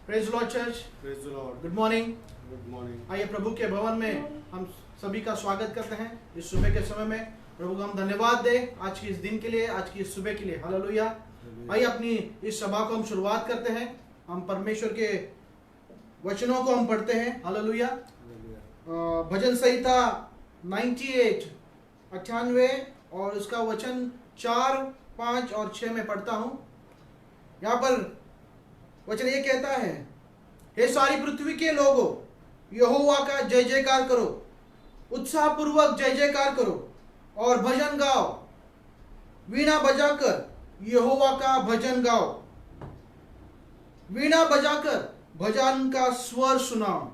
Praise Lord church, Praise the Lord. Good morning. Good morning. आइए प्रभु के भवन में हम सभी का स्वागत करते हैं इस सुबह के समय में। प्रभु को हम धन्यवाद दे आज की इस दिन के लिए, आज की इस सुबह के लिए। हालेलुया। आइए अपनी इस सभा को हम शुरुआत करते हैं। हम परमेश्वर के वचनों को हम पढ़ते हैं। हालेलुया। Hallelujah. भजन संहिता 98 और उसका वचन 4, 5 और 6 में पढ़ता हूं। यहाँ पर वचन ये कहता है, हे सारी पृथ्वी के लोगों, यहोवा का जय जयकार करो, उत्साह पूर्वक जय जयकार करो और भजन गाओ, वीणा बजाकर यहोवा का भजन गाओ, वीणा बजाकर भजन का स्वर सुनाओ,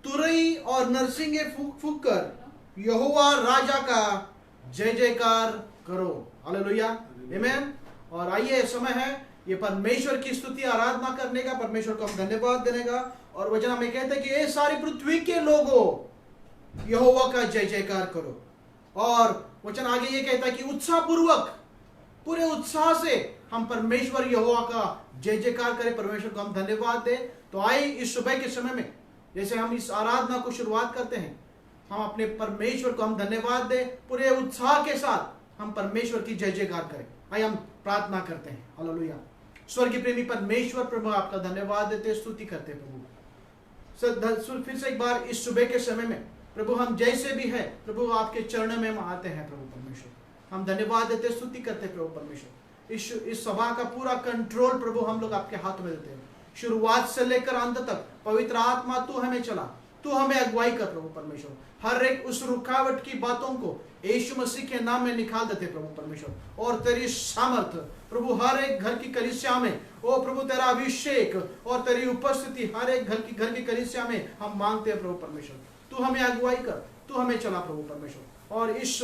तुरई और नरसिंगे फूंक फूंक कर यहोवा राजा का जय जयकार करो। हालेलुया, आमीन। और आइए समय है ये परमेश्वर की स्तुति आराधना करने का, परमेश्वर को हम धन्यवाद देने का। और वचन हमें कहते हैं कि ये सारी पृथ्वी के लोगों यहोवा का जय जयकार करो। और वचन आगे ये कहता है कि उत्साह पूर्वक, पूरे उत्साह से हम परमेश्वर यहोवा का जय जयकार करें, परमेश्वर को हम धन्यवाद दें। तो आइए इस सुबह के समय में जैसे हम इस आराधना को शुरुआत करते हैं, हम अपने परमेश्वर को हम धन्यवाद दें, पूरे उत्साह के साथ हम परमेश्वर की जय जयकार करें। आइए हम प्रार्थना करते हैं। हालेलुया। स्वर्गीय प्रेमी परमेश्वर, प्रभु आपका धन्यवाद देते, स्तुति करते प्रभु। फिर से एक बार इस सुबह के समय में प्रभु हम जैसे भी है प्रभु आपके चरणों में हम आते हैं। प्रभु परमेश्वर हम धन्यवाद देते, स्तुति करते प्रभु परमेश्वर। इस सभा का पूरा कंट्रोल प्रभु हम लोग आपके हाथ में देते हैं। शुरुआत से लेकर अंत तक पवित्र आत्मा तू हमें चला, तू हमें अगुवाई कर प्रभु परमेश्वर। हर एक उस रुकावट की बातों को यीशु मसीह के नाम में निकाल देते प्रभु परमेश्वर। और तेरी सामर्थ प्रभु हर एक घर की कलीसिया में, ओ प्रभु तेरा अभिषेक और तेरी उपस्थिति हर एक घर की कलीसिया में हम मांगते हैं प्रभु परमेश्वर। तू हमें अगुवाई कर, तू हमें चला प्रभु परमेश्वर। और इस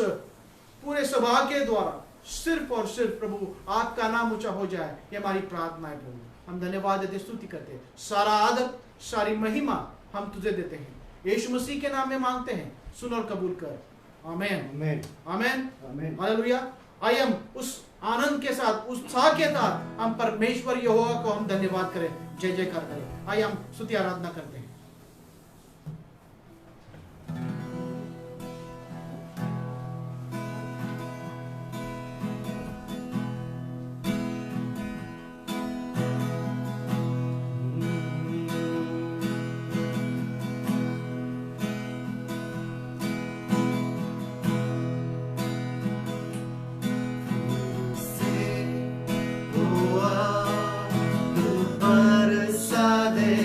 पूरे सभा के द्वारा सिर्फ और सिर्फ प्रभु आपका नाम ऊंचा हो जाए, ये हमारी प्रार्थना है प्रभु। हम धन्यवाद देते, स्तुति करते, सारा आदर सारी महिमा हम तुझे देते हैं, यीशु मसीह के नाम में मांगते हैं, सुन और कबूल कर। आमेन, Amen. आमेन, Amen. हालेलुया। आइए हम उस आनंद के साथ, उत्साह के साथ हम परमेश्वर यहोवा को हम धन्यवाद करें, जय जयकार करें। आइए हम स्तुति आराधना करते हैं। Persa de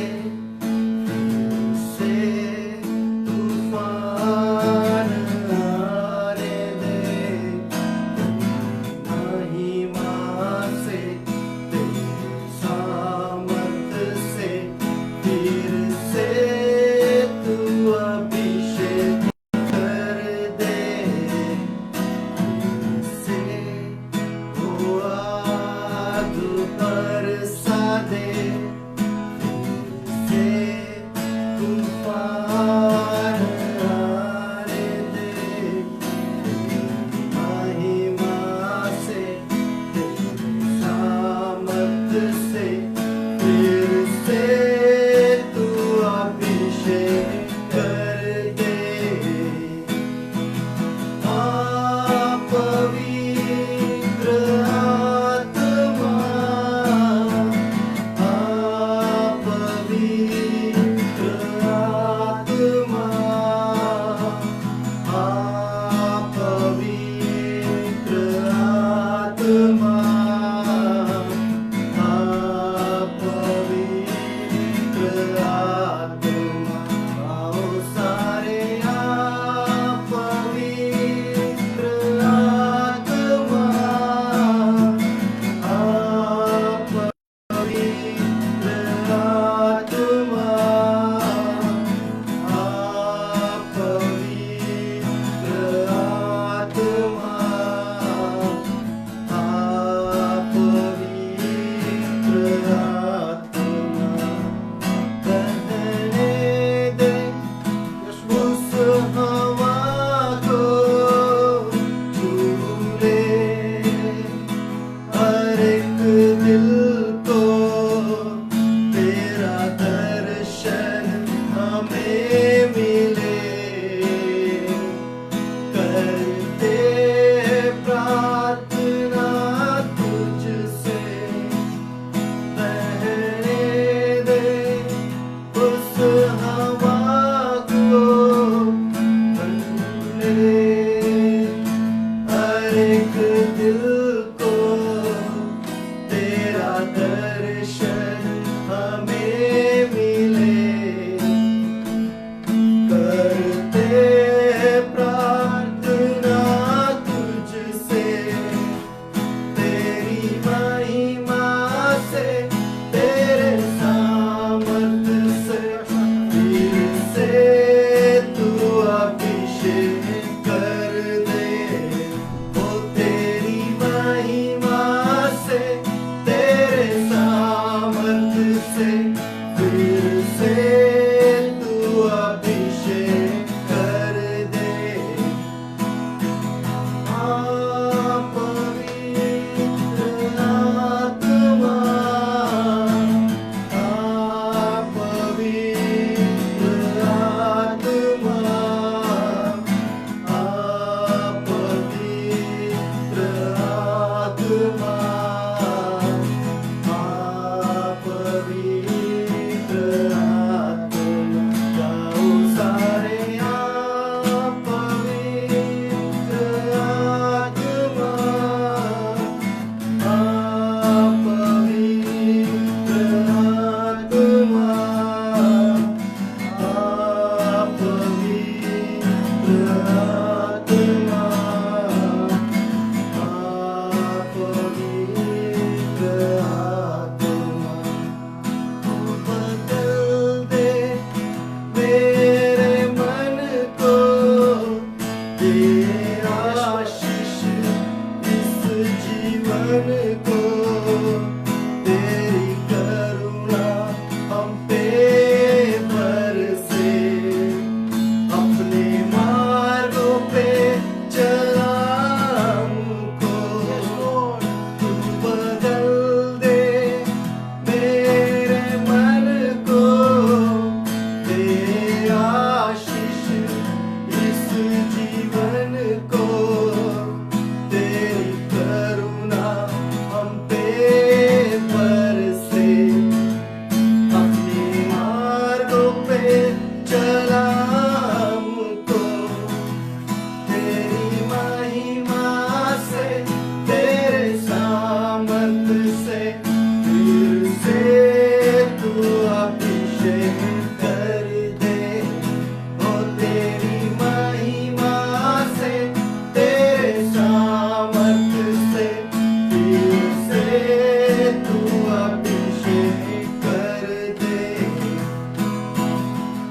अभिषेक कर दे।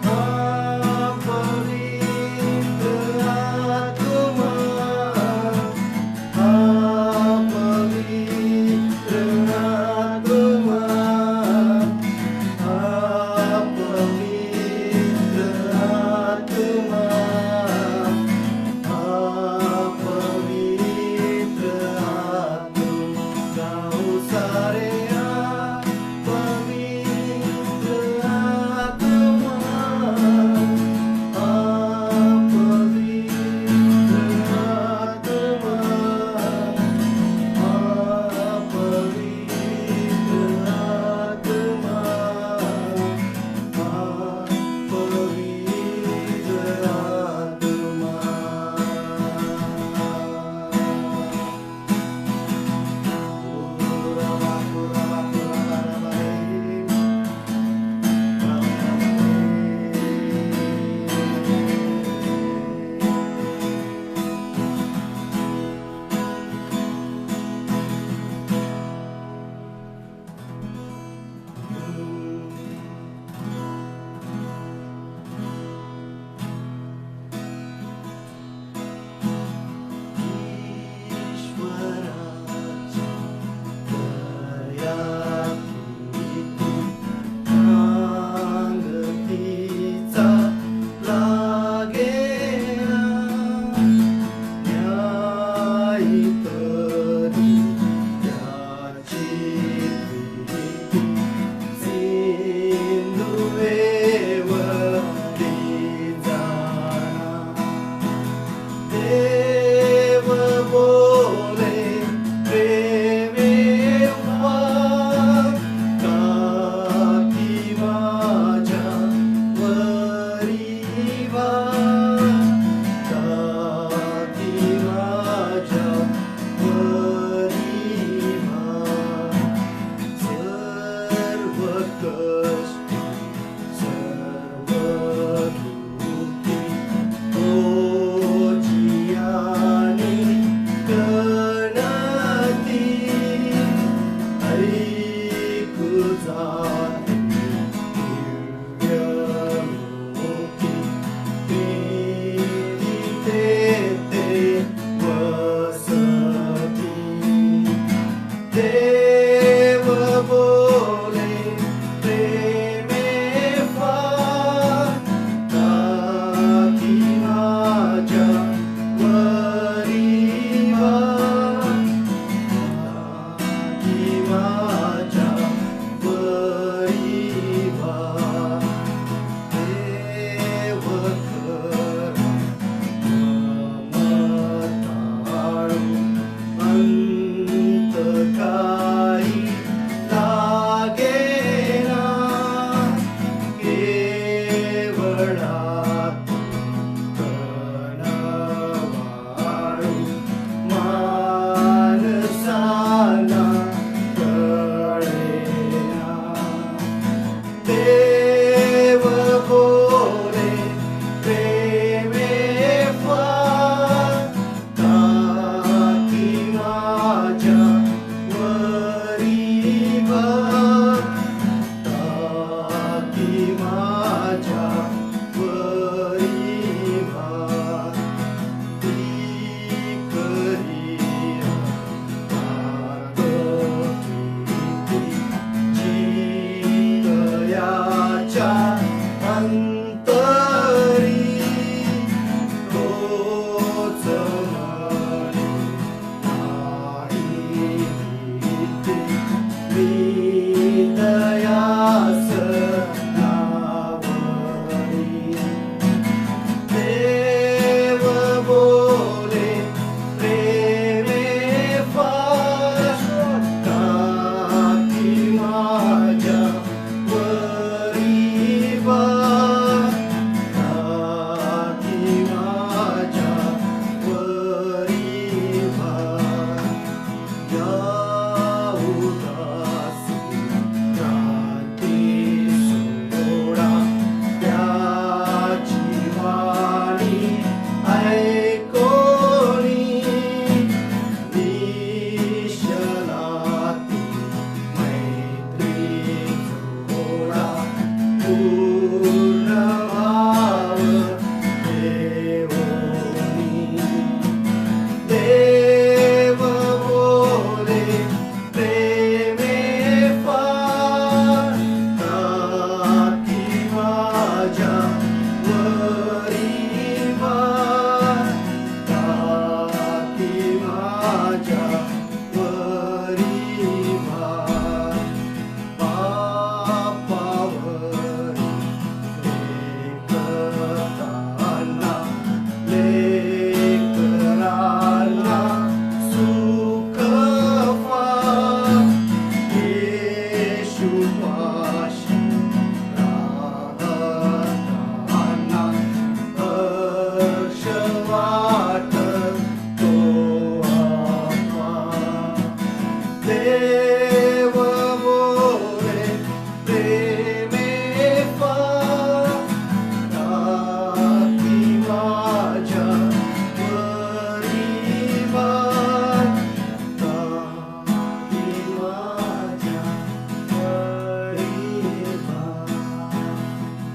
हाँ पवित्र आत्मा, हाँ पवित्र आत्मा, हाँ पवित्र आत्मा, हाँ पवित्र आत्मा। गाओ सारे वाशी राहताना हर्ष वाटतो आम्हा. देव मोरे प्रेमे फाकी माझ्या परिवार ताकी माझ्या परिवार.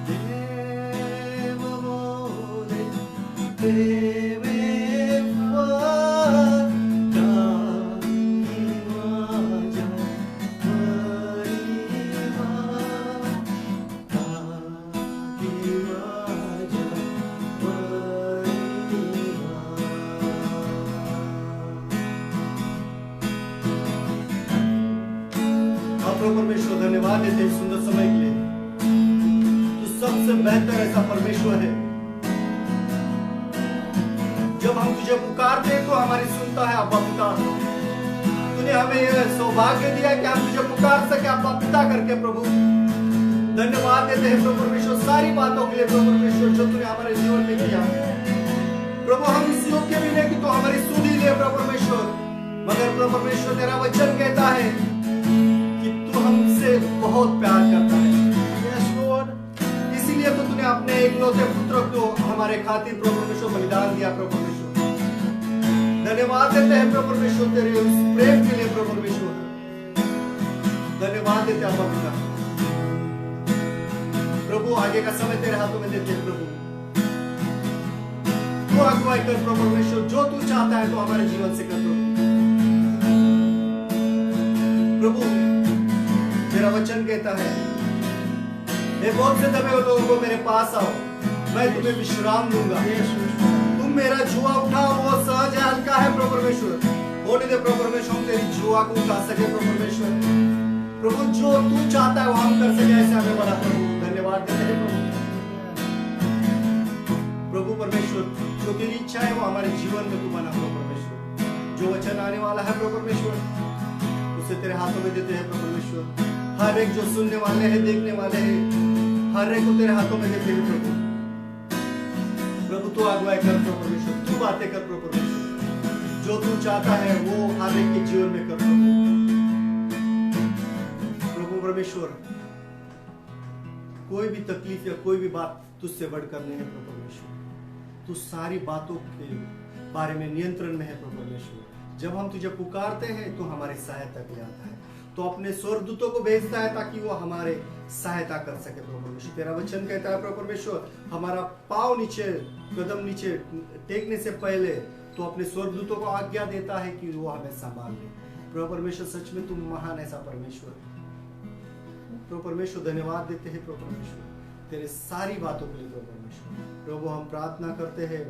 देव मोरे प्रेमे फाकी माझ्या परिवार ताकी माझ्या परिवार. आप प्रभु परमेश्वर धन्यवाद देते हैं सुंदर समय के लिए. तू सबसे बेहतर ऐसा परमेश्वर है. जब हम तुझे पुकारते हैं तो हमारी सुनता है अब्बा पिता. तूने हमें यह सौभाग्य दिया कि हम तुझे पुकार सके अब्बा पिता करके. प्रभु धन्यवाद देते हैं प्रभु परमेश्वर सारी बातों के लिए. प्रभु परमेश्वर जो तूने हमारे जीवन में किया प्रभु, हम इस योग्य भी नहीं कि तू हमारी सुध ही ले प्रभु परमेश्वर, मगर प्रभु परमेश्वर तेरा वचन कहता है कि तू हमसे बहुत प्यार करता है. Yes, Lord. इसीलिए तो तूने अपने एकलौते पुत्र को हमारे खातिर प्रभु परमेश्वर बलिदान दिया. प्रभु परमेश्वर धन्यवाद देते हैं प्रभु परमेश्वर तेरे उस प्रेम के लिए. प्रभु परमेश्वर धन्यवाद देते हैं अब्बा पिता. प्रभु आगे का समय तेरे हाथों में देते हैं. प्रभु तू अगुवाई कर प्रभु परमेश्वर. जो तू चाहता है तो हमारे जीवन से कर प्रभु. मेरा वचन कहता है हे बहुत से दबे हुए लोगों को मेरे पास आओ, मैं तुम्हें विश्राम दूंगा. तुम मेरा जुआ उठाओ, वो सहज है, हल्का है. प्रभु परमेश्वर होने दे प्रभु परमेश्वर, हम तेरी जुआ को उठा सके. प्रभु परमेश्वर प्रभु जो तू चाहता है वो हम कर सके, ऐसे हमें बना. प्रभु धन्यवाद देते हैं प्रभु. प्रभु परमेश्वर जो तेरी इच्छा है वो हमारे जीवन में तू बना. प्रभु परमेश्वर जो वचन आने वाला है प्रभु परमेश्वर उसे तेरे हाथों में देते हैं. प्रभु परमेश्वर हर एक जो सुनने वाले हैं, देखने वाले हैं, हर एक को तेरे हाथों में देते हैं. प्रभु प्रभु तू अगुवाई कर प्रभु परमेश्वर. तू बातें कर प्रभु परमेश्वर. जो तू चाहता है वो हर एक के जीवन में कर प्रभु. प्रभु परमेश्वर कोई भी तकलीफ या कोई भी बात तुझसे बढ़कर नहीं है. प्रभु परमेश्वर तू सारी बातों के बारे में नियंत्रण में है. प्रभु परमेश्वर जब हम तुझे पुकारते हैं तो हमारी सहायता के लिए आता है, तो अपने स्वर्गदूतों को भेजता है ताकि वो हमारे सहायता कर सके. प्रभु परमेश्वर तेरा वचन कहता है प्रभु परमेश्वर हमारा पाँव नीचे, कदम नीचे टेकने से पहले तो अपने स्वर्गदूतों को आज्ञा देता है कि वो हमें संभाल ले. प्रभु परमेश्वर सच में तुम महान ऐसा परमेश्वर. प्रभु परमेश्वर धन्यवाद देते हैं प्रभु परमेश्वर तेरे सारी बातों के लिए. प्रभु परमेश्वर प्रभु हम प्रार्थना करते हैं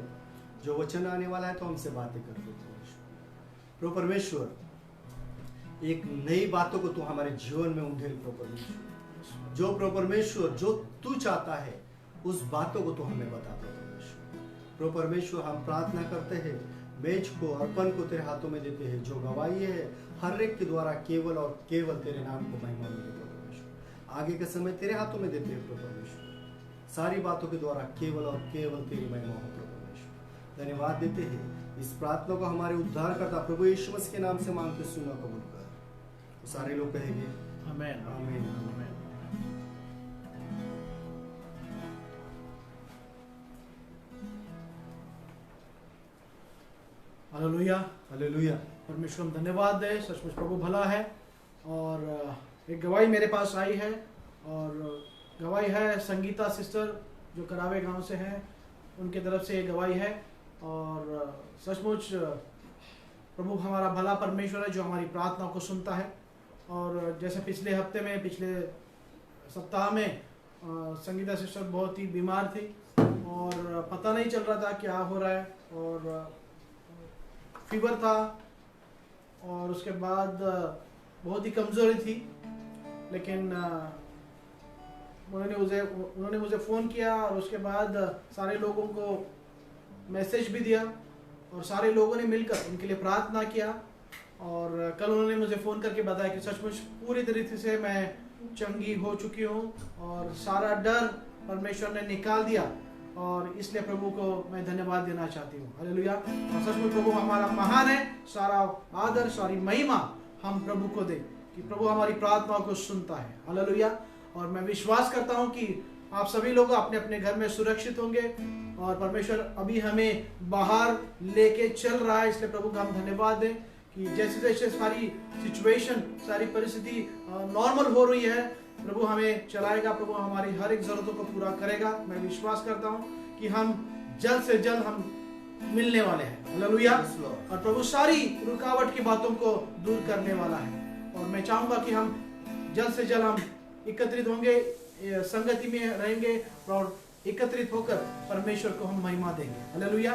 जो वचन आने वाला है तो हमसे बातें कर दो. प्रभु परमेश्वर एक नई बातों को तू हमारे जीवन में उंडेल. प्रभु परमेश्वर जो प्रभु परमेश्वर जो तू चाहता है उस बातों को तू हमें बता. प्रभु परमेश्वर प्रभु परमेश्वर हम प्रार्थना करते हैं मेज को, अर्पण को तेरे हाथों में देते हैं. जो गवाही है हर एक के द्वारा केवल और केवल तेरे नाम को महिमा मिले. प्रभु परमेश्वर आगे के समय तेरे हाथों में देते हैं. प्रभु परमेश्वर सारी बातों के द्वारा केवल और केवल तेरी महिमा हो. प्रभु परमेश्वर धन्यवाद देते हैं. इस प्रार्थना को हमारे उद्धार करता प्रभु यीशु मसीह के नाम से मांगते सुना कबूल कर. सारे लोग कहेंगे आमीन. आमीन. आमीन. हालेलुया. हालेलुया. परमेश्वर हम धन्यवाद दे. सचमुच प्रभु भला है. और एक गवाही मेरे पास आई है, और गवाही है संगीता सिस्टर जो करावे गांव से हैं, उनके तरफ से ये गवाही है. और सचमुच प्रभु हमारा भला परमेश्वर है जो हमारी प्रार्थना को सुनता है. और जैसे पिछले हफ्ते में, पिछले सप्ताह में संगीता सिस्टर बहुत ही बीमार थी और पता नहीं चल रहा था क्या हो रहा है, और फीवर था, और उसके बाद बहुत ही कमज़ोरी थी. लेकिन उन्होंने मुझे फ़ोन किया, और उसके बाद सारे लोगों को मैसेज भी दिया, और सारे लोगों ने मिलकर उनके लिए प्रार्थना किया. और कल उन्होंने मुझे फ़ोन करके बताया कि सचमुच पूरी तरीके से मैं चंगी हो चुकी हूँ और सारा डर परमेश्वर ने निकाल दिया, और इसलिए प्रभु को मैं धन्यवाद देना चाहती हूँ। हालेलुया। और सचमुच प्रभु हमारा महान है। सारा आदर, सारी महिमा हम प्रभु को दें कि प्रभु हमारी प्रार्थनाओं को सुनता है। हालेलुया। और मैं विश्वास करता हूँ कि आप सभी लोग अपने अपने घर में सुरक्षित होंगे, और परमेश्वर अभी हमें बाहर लेके चल रहा है, इसलिए प्रभु का हम धन्यवाद दें कि जैसे जैसे सारी सिचुएशन, सारी परिस्थिति नॉर्मल हो रही है, प्रभु हमें चलाएगा, प्रभु हमारी हर एक जरूरतों को पूरा करेगा। मैं विश्वास करता हूँ कि हम जल्द से जल्द हम मिलने वाले हैं। हालेलुया। और प्रभु सारी रुकावट की बातों को दूर करने वाला है, और मैं चाहूंगा कि हम जल्द से जल्द हम एकत्रित होंगे, संगति में रहेंगे और एकत्रित होकर परमेश्वर को हम महिमा देंगे। हालेलुया।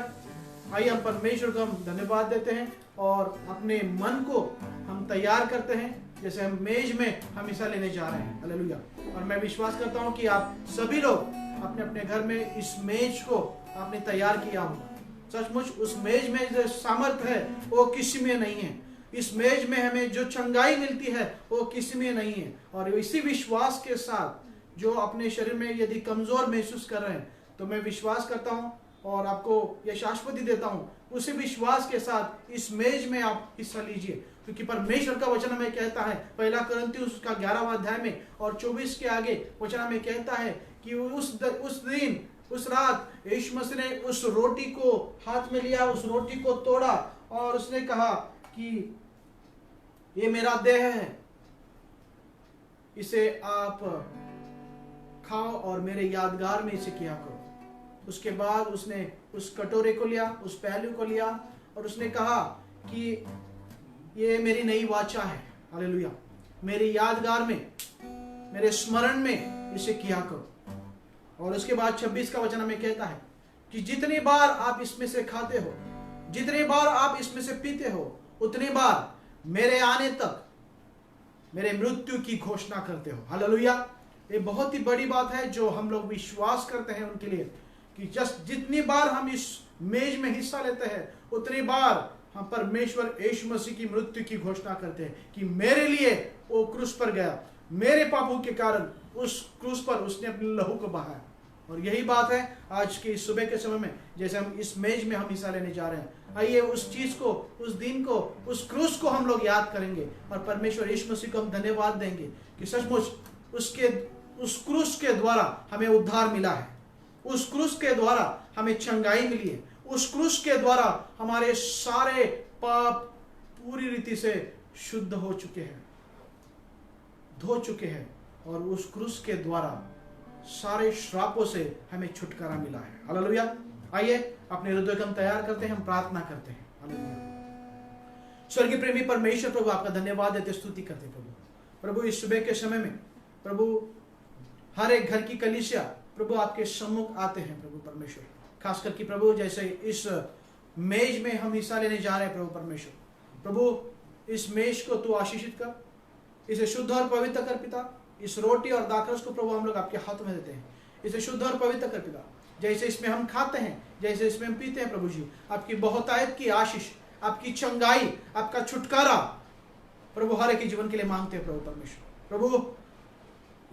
आइए हम परमेश्वर को हम धन्यवाद देते हैं और अपने मन को हम तैयार करते हैं, जैसे हम मेज में हम हिस्सा लेने जा रहे हैं। हालेलुया। और मैं विश्वास करता हूँ कि आप सभी लोग अपने अपने घर में इस मेज को आपने तैयार किया होगा। सचमुच उस मेज में जो सामर्थ है वो किसी में नहीं है। इस मेज में हमें जो चंगाई मिलती है वो किसी में नहीं है। और इसी विश्वास के साथ जो अपने शरीर में यदि कमजोर महसूस कर रहे हैं, तो मैं विश्वास करता हूँ और आपको यह शाश्वती देता हूँ, उसी विश्वास के साथ इस मेज में आप हिस्सा लीजिए, क्योंकि परमेश्वर का वचन हमें कहता है, पहला कुरिन्थियों का 11वां अध्याय में और 24 के आगे वचन हमें कहता है कि उस दिन, उस रात यीशु मसीह ने उस रोटी को हाथ में लिया, उस रोटी को तोड़ा और उसने कहा कि ये मेरा देह है, इसे आप खाओ और मेरे यादगार में इसे किया करो। उसके बाद उसने उस कटोरे को लिया, उस प्याले को लिया और उसने कहा कि ये मेरी नई वाचा है। हालेलुया। मेरी यादगार में, मेरे स्मरण में इसे किया करो। और उसके बाद 26 का वचन हमें कहता है कि जितनी बार आप इसमें से खाते हो, जितनी बार आप इसमें से पीते हो, उतनी बार मेरे आने तक मेरे मृत्यु की घोषणा करते हो। हालेलुया। ये बहुत ही बड़ी बात है जो हम लोग विश्वास करते हैं उनके लिए, कि जस्ट जितनी बार हम इस मेज में हिस्सा लेते हैं, उतनी बार हम परमेश्वर यीशु मसीह की मृत्यु की घोषणा करते हैं कि मेरे लिए वो क्रूस पर गया, मेरे पापों के कारण उस क्रूस पर उसने अपने लहू को बहाया। और यही बात है आज के इस सुबह के समय में, जैसे हम इस मेज में हम हिस्सा लेने जा रहे हैं। आइए उस चीज को, उस दिन को, उस क्रूस को हम लोग याद करेंगे और परमेश्वर यीशु मसीह को हम धन्यवाद देंगे कि सचमुच उस क्रूस के द्वारा हमें उद्धार मिला है, उस क्रूस के द्वारा हमें चंगाई मिली है, उस क्रूस के द्वारा हमारे सारे पाप पूरी रीति से शुद्ध हो चुके हैं, धो चुके हैं, और उस क्रूस के द्वारा सारे श्रापों से हमें छुटकारा मिला है। हालेलुया। आइए अपने हृदय को हम तैयार करते हैं, हम प्रार्थना करते हैं। हालेलुया। स्वर्गीय प्रेमी परमेश्वर प्रभु, आपका धन्यवाद देते, स्तुति करते प्रभु। इस सुबह के समय में प्रभु हर एक घर की कलीसिया प्रभु आपके सम्मुख आते हैं प्रभु परमेश्वर, खास करके प्रभु जैसे इस मेज में हम हिस्सा लेने जा रहे हैं प्रभु परमेश्वर। प्रभु इस मेज को तू आशीषित कर, इसे शुद्ध और पवित्र कर पिता। इस रोटी और दाखरस को प्रभु हम लोग आपके हाथ में देते हैं, इसे शुद्ध और पवित्र कर पिता। जैसे इसमें हम खाते हैं, जैसे इसमें हम पीते हैं प्रभु जी, आपकी बहुतायत की आशीष, आपकी चंगाई, आपका छुटकारा प्रभु हर एक के जीवन के लिए मांगते हैं प्रभु परमेश्वर। प्रभु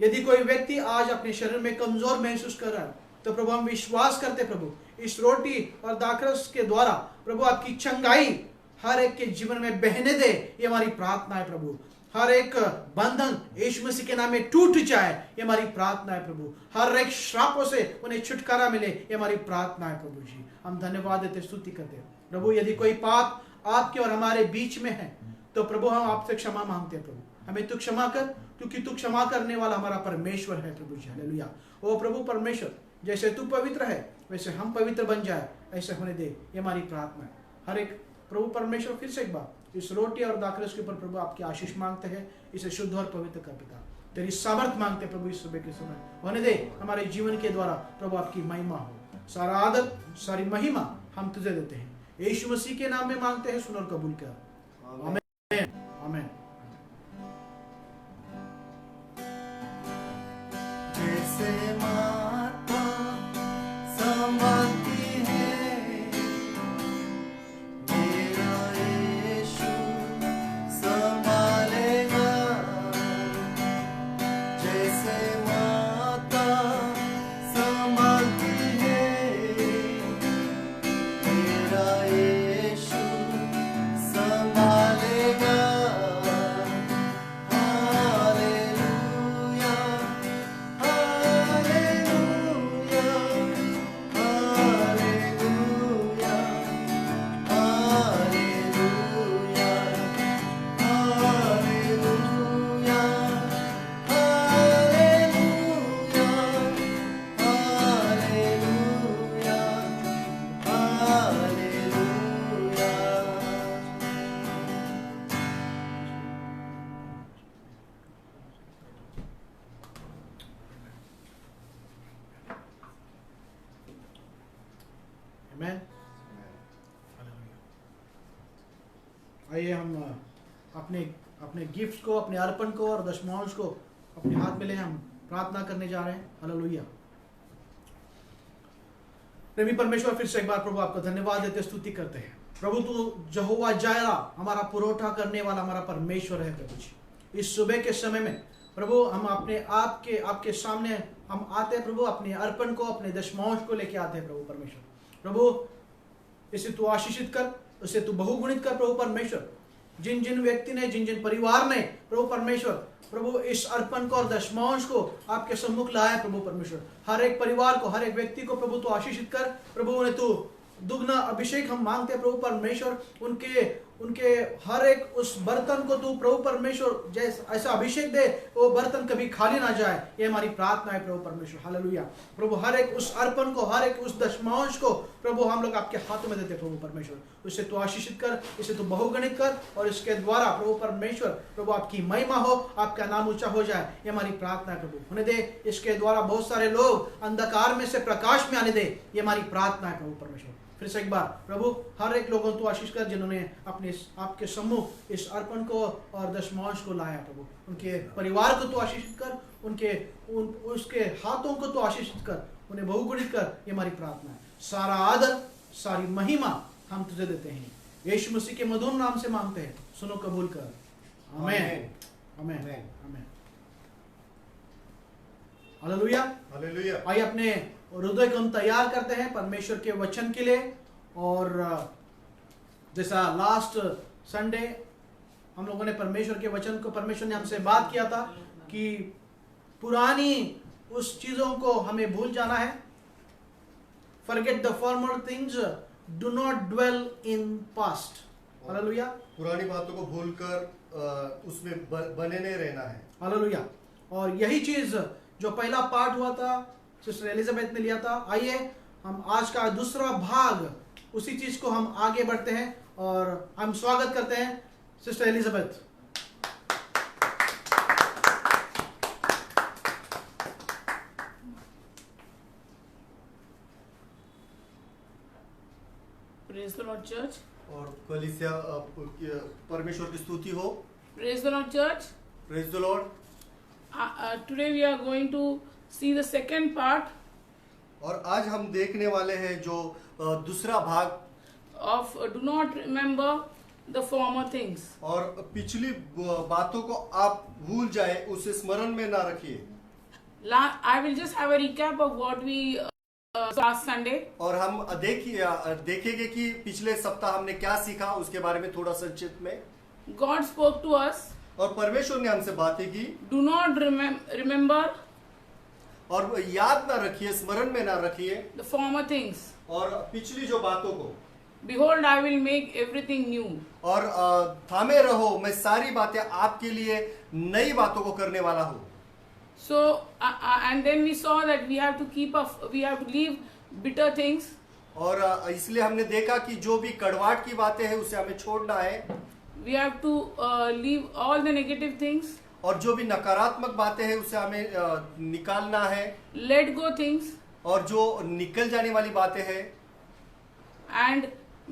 यदि कोई व्यक्ति आज अपने शरीर में कमजोर महसूस कर रहा है, तो प्रभु हम विश्वास करते प्रभु इस रोटी और दाखरस के द्वारा प्रभु आपकी चंगाई हर एक के जीवन में बहने दे, ये हमारी प्रार्थना है प्रभु। हर एक बंधन यीशु मसीह के नाम में टूट जाए, ये हमारी प्रार्थना है प्रभु। हर एक श्रापों से उन्हें छुटकारा मिले, ये हमारी प्रार्थना है प्रभु जी। हम धन्यवाद देते, स्तुति करते हैं प्रभु। यदि कोई पाप आपके और हमारे बीच में है, तो प्रभु हम आपसे क्षमा मांगते हैं प्रभु, हमें तू क्षमा कर, क्योंकि तू क्षमा करने वाला हमारा परमेश्वर है प्रभु जी। हालेलुया। ओ प्रभु परमेश्वर, जैसे तू पवित्र है वैसे हम पवित्र बन जाए, ऐसे होने दे, ये हमारी प्रार्थना है। हर एक प्रभु परमेश्वर फिर से एक बार इस रोटी और दाखरस के ऊपर प्रभु आपकी आशीष मांगते हैं, इसे शुद्ध और पवित्र कर पिता। तेरी सामर्थ मांगते प्रभु इस सुबह के समय होने दे, हमारे जीवन के द्वारा प्रभु आपकी महिमा हो। सारा आदर, सारी महिमा हम तुझे देते हैं, यीशु मसीह के नाम में मांगते हैं, सुन और कबूल कर। आमीन, आमीन। जैसे माता संभालती है मेरा यीशु संभालेगा, से माता संभालती है, तेरा यीशु संभालेगा। Hallelujah, hallelujah, hallelujah, hallelujah, hallelujah, hallelujah, hallelujah, hallelujah. Amen. आइए हम अपने अपने गिफ्ट को, अपने अर्पण को और दशमांश को अपने हाथ में ले हम प्रार्थना करने जा रहे हैं। हालेलुया। प्रेमी परमेश्वर, फिर से एक बार प्रभु आपका धन्यवाद देते, स्तुति करते हैं। प्रभु तू यहोवा जायरा, हमारा पुरोठा करने वाला हमारा परमेश्वर है। प्रभु जी, इस सुबह के समय में प्रभु हम अपने आपके सामने हम आते हैं प्रभु, अपने अर्पण को, अपने दशमांश को लेके आते हैं प्रभु परमेश्वर। प्रभु इसे तू आशीषित कर, उसे तू बहुगुणित कर प्रभु परमेश्वर। जिन जिन व्यक्ति ने, जिन जिन परिवार ने प्रभु परमेश्वर प्रभु इस अर्पण को और दशमांश को आपके सम्मुख लाया है प्रभु परमेश्वर, हर एक परिवार को, हर एक व्यक्ति को प्रभु तू आशीषित कर। प्रभु उन्हें तू दुगना अभिषेक हम मांगते हैं प्रभु परमेश्वर। उनके हर एक उस बर्तन को तू प्रभु परमेश्वर जैसा ऐसा अभिषेक दे, वो बर्तन कभी खाली ना जाए, ये हमारी प्रार्थना है प्रभु परमेश्वर। हालेलुया। प्रभु हर एक उस अर्पण को, हर एक उस दशमांश को प्रभु हम लोग आपके हाथों में देते प्रभु परमेश्वर। उसे तू आशीषित कर, इसे तू बहुगणित कर, और इसके द्वारा प्रभु परमेश्वर प्रभु आपकी महिमा हो, आपका नाम ऊंचा हो जाए, ये हमारी प्रार्थना है प्रभु। होने दे, इसके द्वारा बहुत सारे लोग अंधकार में से प्रकाश में आने दे, ये हमारी प्रार्थना है प्रभु परमेश्वर। फिर से एक बार प्रभु हर एक लोगों को आशीष कर जिन्होंने अपने आपके सम्मुख इस अर्पण को और दशमांश को लाया प्रभु, उनके परिवार को तो आशीषित कर, उसके हाथों को तो आशीषित कर, उन्हें बहुगुणित कर, ये हमारी प्रार्थना है। सारा आदर, सारी महिमा हम तुझे देते हैं, यीशु मसीह के मधुर नाम से मांगते हैं, सुनो कबूल कर। आमीन, आमीन, आमीन। Hallelujah, hallelujah. आइए अपने हृदय को हम तैयार करते हैं परमेश्वर के वचन के लिए। और जैसा लास्ट संडे हम लोगों ने परमेश्वर के वचन को, परमेश्वर ने हमसे बात किया था कि पुरानी उस चीजों को हमें भूल जाना है। Forget the former things, do not dwell in past. Hallelujah. पुरानी बातों को भूलकर उसमें बने नहीं रहना है। हालेलुया। और यही चीज जो पहला पार्ट हुआ था सिस्टर एलिजाबेथ ने लिया था, आइए हम आज का दूसरा भाग उसी चीज को हम आगे बढ़ते हैं और हम स्वागत करते हैं sister Elizabeth. Praise the Lord, church. और कलीसिया परमेश्वर की स्तुति हो। Praise the Lord, church. Praise the Lord. Today we are going to see the second part और आज हम देखने वाले हैं जो दूसरा भाग of do not remember the former things. और पिछली बातों को आप भूल जाए, उसे स्मरण में ना रखिए। I will just have a recap of what we saw last Sunday. और हम देखेंगे कि पिछले सप्ताह हमने क्या सीखा, उसके बारे में थोड़ा संक्षिप्त में। God spoke to us. और परमेश्वर ने हमसे बातें की। Do not remember और याद ना रखिए, स्मरण में ना रखिए the former things. और पिछली जो बातों को। Behold, I will make everything new. और थामे रहो, मैं सारी बातें आपके लिए नई बातों को करने वाला हूँ। So and then we saw that we have to leave bitter things. और इसलिए हमने देखा कि जो भी कड़वाहट की बातें हैं उसे हमें छोड़ना है। We have to leave all the negative things. और जो भी नकारात्मक बातें हैं उसे हमें निकालना है। Let go things. और जो निकल जाने वाली बातें हैं। And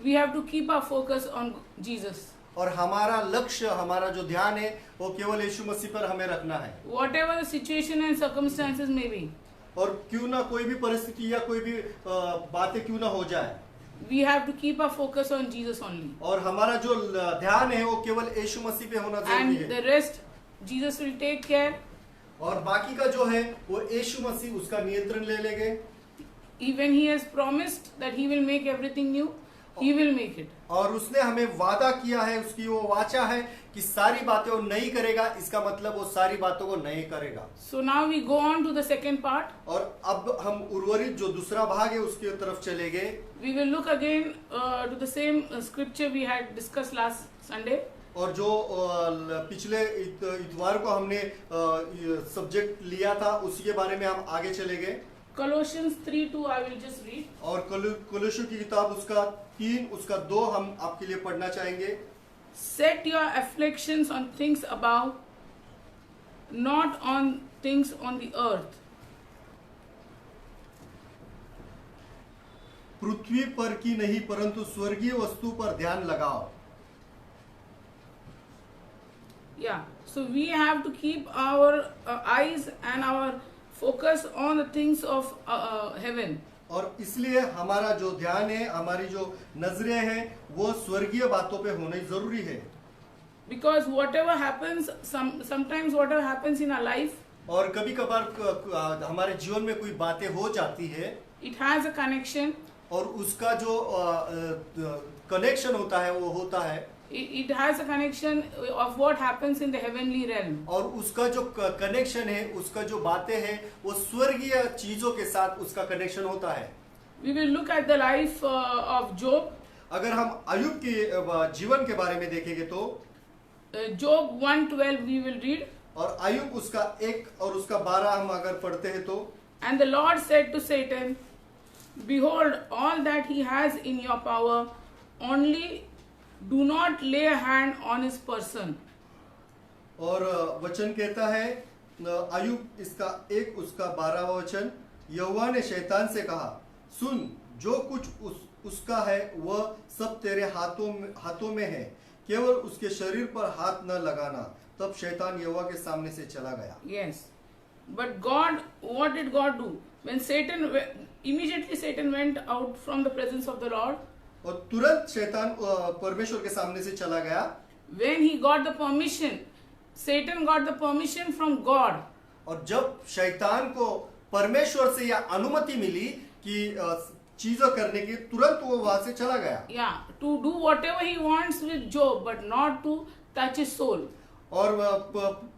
we have to keep our focus on Jesus. और हमारा लक्ष्य, हमारा जो ध्यान है वो केवल यीशु मसीह पर हमें रखना है। Whatever the situation and circumstances may be. और क्यों ना कोई भी परिस्थिति या कोई भी बातें क्यों ना हो जाए, we have to keep our focus on Jesus only. और हमारा जो ध्यान है वो केवल यीशु मसीह पे होना जरूरी And है। the rest Jesus will take care. और बाकी का जो है वो यीशु मसीह उसका नियंत्रण ले लेंगे। Even he has promised that he will make everything new, he will make it. और उसने हमें वादा किया है, उसकी वो वाचा है कि सारी बातें वो नहीं करेगा, इसका मतलब वो सारी बातों को नहीं करेगा। So now we go on to the second part. और अब हम उर्वरित जो दूसरा भाग है उसकी तरफ चले गए। We will look again to the same scripture we had discussed last Sunday. और जो पिछले इतवार को हमने सब्जेक्ट लिया था उसी के बारे में हम आगे चले गए। Colossians 3:2 I will just read. और कोलोसियों की किताब उसका 3 उसका 2 हम आपके लिए पढ़ना चाहेंगे। Set your afflictions on things above, not on things on the earth. पृथ्वी पर की नहीं परंतु स्वर्गीय वस्तु पर ध्यान लगाओ। Yeah. So we have to keep our eyes and our focus on the things of heaven. और इसलिए हमारा जो ध्यान है, हमारी जो नजरें हैं वो स्वर्गीय बातों पे होनी जरूरी है। Because whatever happens, sometimes whatever happens in our life, और कभी कभार हमारे जीवन में कोई बातें हो जाती है, it has a connection. और उसका जो कनेक्शन होता है वो होता है, It has a connection of what happens in the heavenly realm. और उसका जो कनेक्शन है, उसका जो बातें हैं वो स्वर्गीय चीजों के साथ उसका कनेक्शन होता है। We will look at the life of Job. अगर हम अय्यूब के जीवन के बारे में देखेंगे तो Job 1:12 we will read. और अय्यूब उसका 1 और उसका 12 हम अगर पढ़ते हैं तो, And the Lord said to Satan, Behold, all that he has in your power, only do not lay a hand on his person. और वचन कहता है अय्यूब इसका 1 उसका 12वां वचन, यहोवा ने शैतान से कहा, सुन, जो कुछ उसका है वह सब तेरे हाथों में है, केवल उसके शरीर पर हाथ न लगाना। तब शैतान यहोवा के सामने से चला गया। Yes. But God, what did God do? When immediately Satan went out from the presence of the Lord. और तुरंत शैतान परमेश्वर के सामने से चला गया। When he got the permission, Satan got the permission from God. और जब शैतान को परमेश्वर से यह अनुमति मिली कि चीजें करने की, तुरंत वो वहां से चला गया। Yeah, to do whatever he wants with Job, but not to touch his soul. और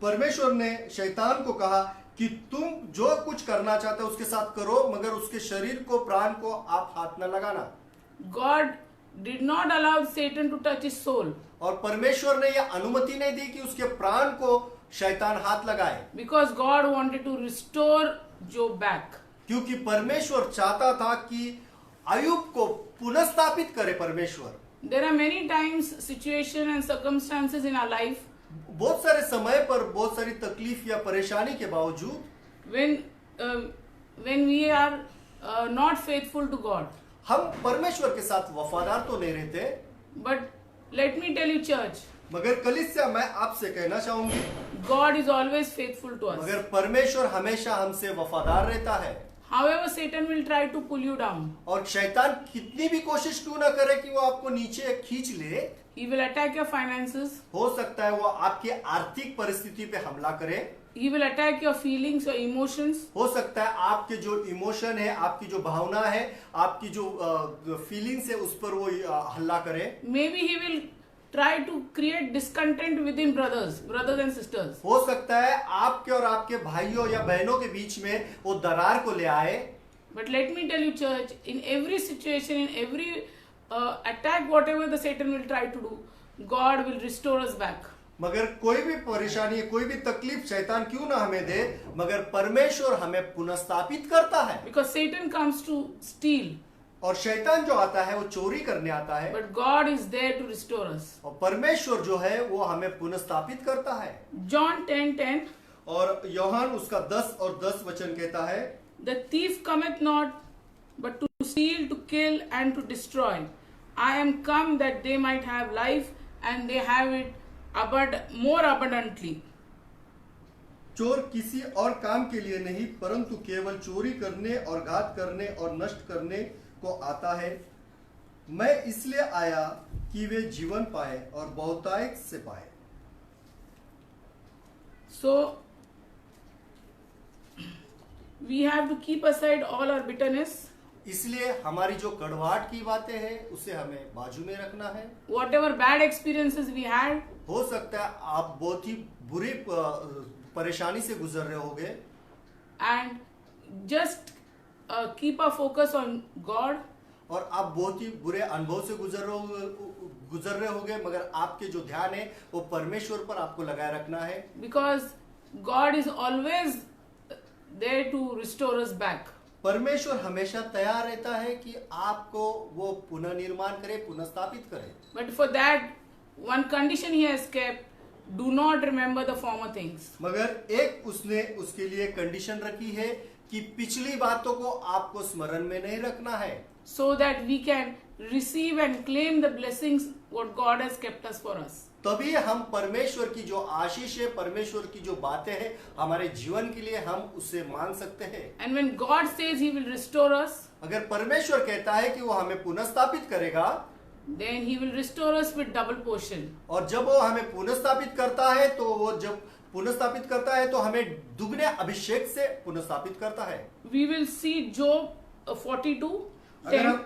परमेश्वर ने शैतान को कहा कि तुम जो कुछ करना चाहते हो उसके साथ करो, मगर उसके शरीर को, प्राण को आप हाथ न लगाना। God did not allow Satan to touch his soul. और परमेश्वर ने यह अनुमति नहीं दी कि उसके प्राण को शैतान हाथ लगाए, Because God wanted to restore Job back. क्योंकि परमेश्वर चाहता था कि अय्यूब को पुनर्स्थापित करे परमेश्वर। There are many times situations and circumstances in our life बहुत सारे समय पर बहुत सारी तकलीफ या परेशानी के बावजूद when we are not faithful to God. हम परमेश्वर के साथ वफादार तो नहीं रहते। But let me tell you, church, मगर कलीसिया, मैं आपसे कहना चाहूंगी, God is always faithful to us. मगर परमेश्वर हमेशा हमसे वफादार रहता है। However, Satan will try to pull you down. और शैतान कितनी भी कोशिश क्यों ना करे कि वो आपको नीचे खींच ले, He will attack your finances. हो सकता है वो आपकी आर्थिक परिस्थिति पे हमला करे, He will attack your feelings, your emotions. हो सकता है आपके जो इमोशन है, आपकी जो भावना है, आपकी जो फीलिंग्स है उस पर वो हल्ला करे। Maybe he will try to create discontent within brothers and sisters. हो सकता है आपके और आपके भाइयों या बहनों के बीच में वो दरार को ले आए। But let me tell you, church, in every situation, in every attack, whatever the Satan will try to do, God will restore us back. मगर कोई भी परेशानी, कोई भी तकलीफ शैतान क्यों ना हमें दे, मगर परमेश्वर हमें पुनर्स्थापित करता है। Because Satan comes to steal, और शैतान जो आता है वो चोरी करने आता है, but God is there to restore us. और परमेश्वर जो है वो हमें पुनर्स्थापित करता है। John 10:10. और यूहन्ना उसका 10 और 10 वचन कहता है, The thief cometh not, but to steal, to kill, and to destroy. I am come that they might have life, and they have it more abundantly. चोर किसी और काम के लिए नहीं, परंतु केवल चोरी करने और घात करने और नष्ट करने को आता है। मैं इसलिए आया कि वे जीवन पाए और बहुतायत से पाए। So, we have to keep aside all our bitterness, इसलिए हमारी जो कड़वाहट की बातें हैं उसे हमें बाजू में रखना है। whatever bad experiences we had, हो सकता है आप बहुत ही बुरी परेशानी से गुजर रहे होगे, and just keep our focus on God, और आप बहुत ही बुरे अनुभव से गुजर रहे होगे, मगर आपके जो ध्यान है वो परमेश्वर पर आपको लगाए रखना है, because God is always there to restore us back. परमेश्वर हमेशा तैयार रहता है कि आपको वो पुनः निर्माण करे, पुनः स्थापित करे। But for that, one condition he has kept: do not remember the former things. मगर एक उसने उसके लिए कंडीशन रखी है कि पिछली बातों को आपको स्मरण में नहीं रखना है, So that we can receive and claim the blessings what God has kept us for us. तभी हम परमेश्वर की जो आशीष है, परमेश्वर की जो बातें हैं हमारे जीवन के लिए, हम उससे मांग सकते हैं। And when God says he will restore us, अगर परमेश्वर कहता है कि वो हमें पुनः स्थापित करेगा, then he will restore us with double portion. और जब वो हमें पुनः स्थापित करता है तो वो जब पुनः स्थापित करता है तो हमें दुगने अभिषेक से पुनः स्थापित करता है। We will see Job 42, अगर 10, हम